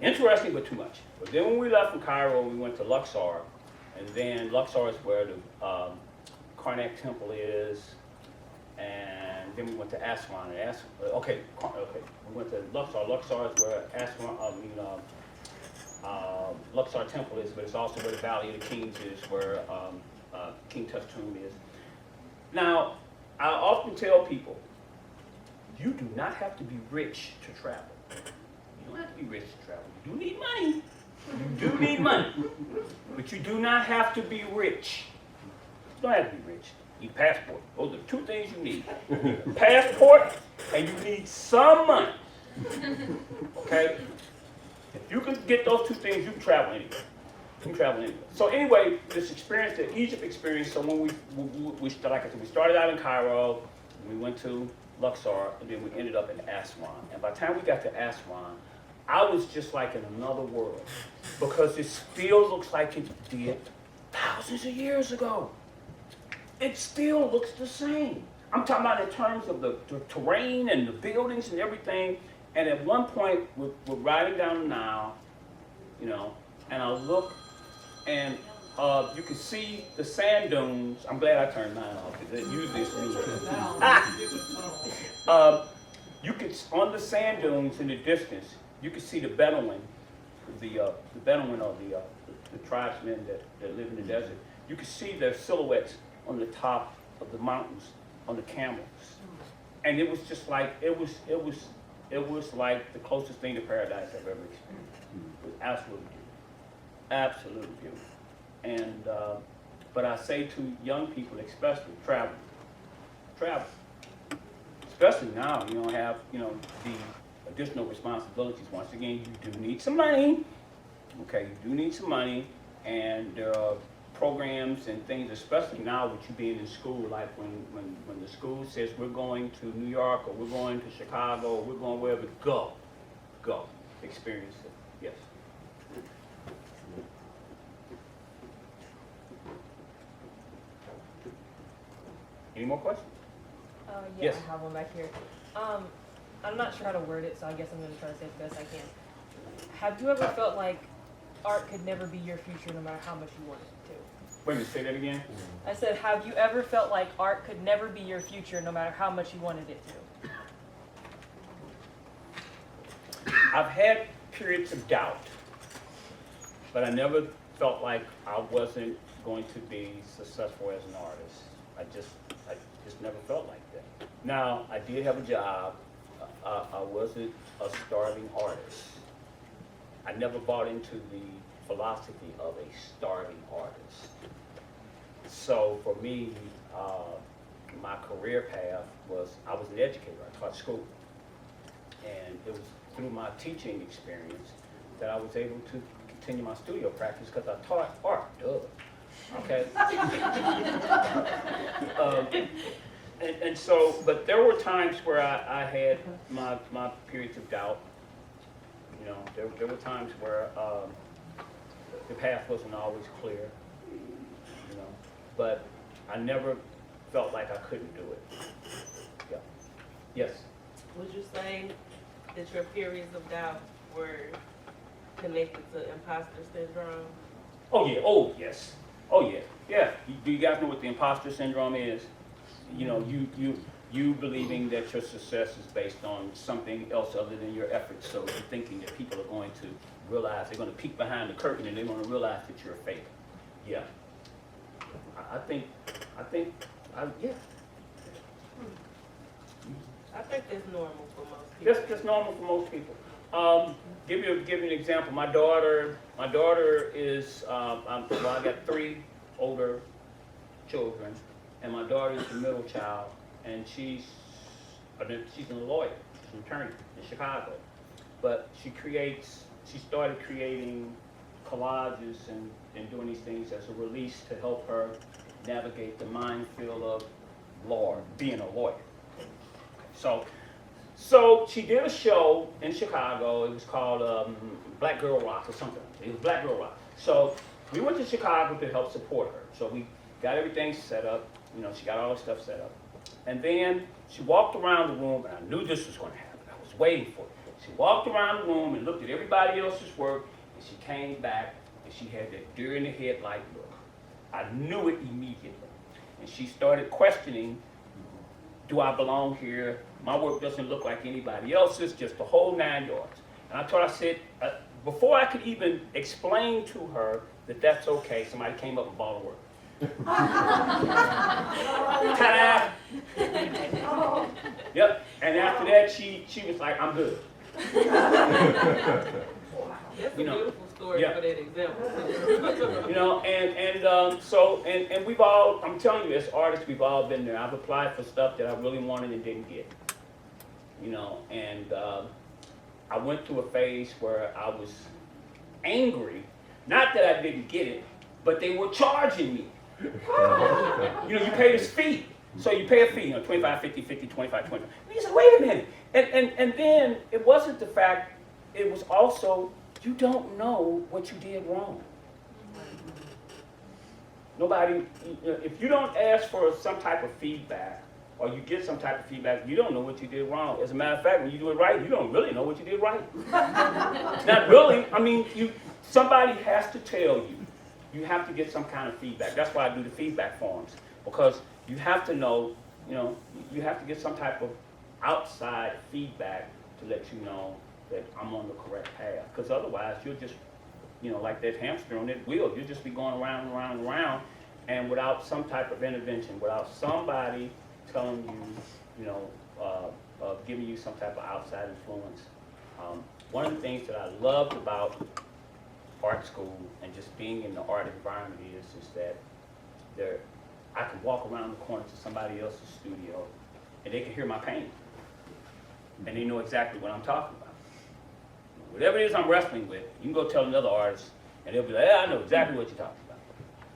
Interesting, but too much. But then when we left from Cairo, we went to Luxor, and then Luxor is where the Karnak Temple is, and then we went to Aswan. We went to Luxor. Luxor is where Luxor Temple is, but it's also where the Valley of the Kings is, where King Tut's tomb is. Now, I often tell people, you do not have to be rich to travel. You don't have to be rich to travel. You do need money. You do need money. But you do not have to be rich. You don't have to be rich. You need a passport. Those are two things you need. You need a passport, and you need some money. Okay? If you can get those two things, you can travel anywhere. You can travel anywhere. So anyway, this experience, the Egypt experience, so when we like I said, we started out in Cairo, we went to Luxor, and then we ended up in Aswan. And by the time we got to Aswan, I was just like in another world, because it still looks like it did thousands of years ago. It still looks the same. I'm talking about in terms of the terrain and the buildings and everything. And at one point, we're riding down the Nile, you know, and I look, and you can see the sand dunes. I'm glad I turned mine off, because usually it's me. You could, on the sand dunes in the distance, you can see the Bedouin, the Bedouin or the tribesmen that live in the desert. You can see their silhouettes on the top of the mountains on the camels, and it was just like it was like the closest thing to paradise I've ever experienced. It was absolutely beautiful, absolutely beautiful. And but I say to young people, especially, travel, especially now. You don't have the additional responsibilities. Once again, you do need some money. Okay, you do need some money, and there are programs and things, especially now with you being in school, like when the school says we're going to New York, or we're going to Chicago, or we're going wherever, go, experience it, yes. Any more questions? Yeah, Yes. I have one back here. I'm not sure how to word it, so I guess I'm going to try to say it the best I can. Have you ever felt like art could never be your future no matter how much you want it to? Wait a minute, say that again. I said, have you ever felt like art could never be your future no matter how much you wanted it to? I've had periods of doubt, but I never felt like I wasn't going to be successful as an artist. I just never felt like that. Now, I did have a job. I wasn't a starving artist. I never bought into the philosophy of a starving artist. So for me, my career path was, I was an educator. I taught school. And it was through my teaching experience that I was able to continue my studio practice because I taught art, okay? And so, but there were times where I had my periods of doubt. You know, there were times where the path wasn't always clear, you know, but I never felt like I couldn't do it. Yeah. Yes? Was you saying that your periods of doubt were connected to imposter syndrome? Oh yeah, oh yes. Oh yeah, yeah. Do you guys know what the imposter syndrome is? You know, you believing that your success is based on something else other than your efforts. So you're thinking that people are going to realize, they're going to peek behind the curtain and they're going to realize that you're a fake. Yeah. Yeah. I think that's normal for most people. That's normal for most people. Give you an example. My daughter is, well, I got 3 older children, and my daughter is the middle child, and she's a lawyer, she's an attorney in Chicago. But she started creating collages and doing these things as a release to help her navigate the minefield of being a lawyer. So she did a show in Chicago. It was called Black Girl Rock or something. It was Black Girl Rock. So we went to Chicago to help support her. So we got everything set up. You know, she got all the stuff set up. And then she walked around the room, and I knew this was going to happen. I was waiting for it. She walked around the room and looked at everybody else's work, and she came back, and she had that deer in the headlight look. I knew it immediately. And she started questioning, do I belong here? My work doesn't look like anybody else's, just the whole 9 yards. And I said, before I could even explain to her that that's okay, somebody came up and bought her work. Ta-da! Yep. And after that, she was like, I'm good. That's a beautiful story for that example. You know, and we've all, I'm telling you, as artists, we've all been there. I've applied for stuff that I really wanted and didn't get. You know, and I went through a phase where I was angry, not that I didn't get it, but they were charging me. You know, you pay this fee. So you pay a fee, you know, 25, 50, 50, 25, 25. And you said, wait a minute. And then it wasn't the fact, it was also, you don't know what you did wrong. Nobody, if you don't ask for some type of feedback, or you get some type of feedback, you don't know what you did wrong. As a matter of fact, when you do it right, you don't really know what you did right. Not really. I mean, somebody has to tell you. You have to get some kind of feedback. That's why I do the feedback forums, because you have to know, you know, you have to get some type of outside feedback to let you know that I'm on the correct path. Because otherwise, you'll just, you know, like that hamster on that wheel, you'll just be going around and around and around, and without some type of intervention, without somebody telling you, you know, giving you some type of outside influence. One of the things that I loved about art school and just being in the art environment is that I can walk around the corner to somebody else's studio and they can hear my pain. And they know exactly what I'm talking about. Whatever it is I'm wrestling with, you can go tell another artist and they'll be like, yeah, I know exactly what you're talking about.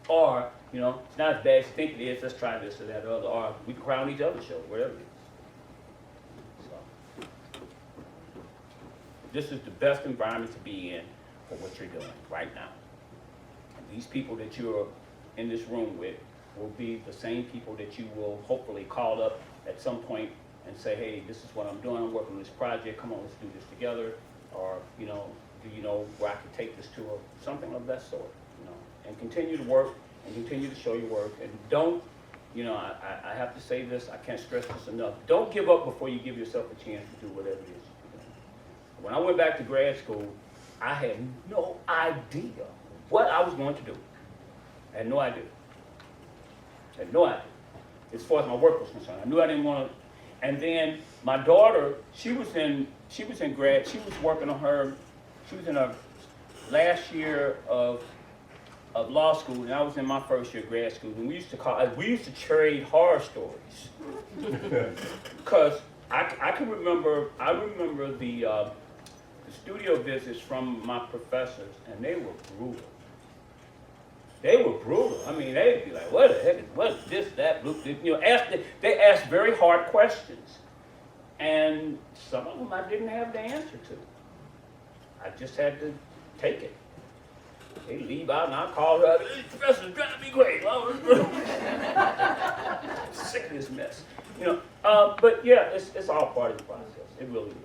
Or, you know, it's not as bad as you think it is, let's try this or that or other, or we can crown each other's show, whatever it is. So, this is the best environment to be in for what you're doing right now. And these people that you're in this room with will be the same people that you will hopefully call up at some point and say, hey, this is what I'm doing, I'm working on this project, come on, let's do this together. Or, you know, do you know where I could take this to, or something of that sort, you know. And continue to work and continue to show your work. And don't, you know, I have to say this, I can't stress this enough. Don't give up before you give yourself a chance to do whatever it is you're doing. When I went back to grad school, I had no idea what I was going to do. I had no idea. I had no idea. As far as my work was concerned, I knew I didn't want to. And then my daughter, she was in grad. She was working on her. She was in her last year of law school, and I was in my first year of grad school. And we used to trade horror stories because I can remember. I remember the studio visits from my professors, and they were brutal. They were brutal. I mean, they'd be like, what the heck, what's this, that, look, this? You know, they asked very hard questions. And some of them I didn't have the answer to. I just had to take it. They leave out and I call her, this professor's driving me crazy. Sick of this mess. You know, but yeah, it's all part of the process. It really is.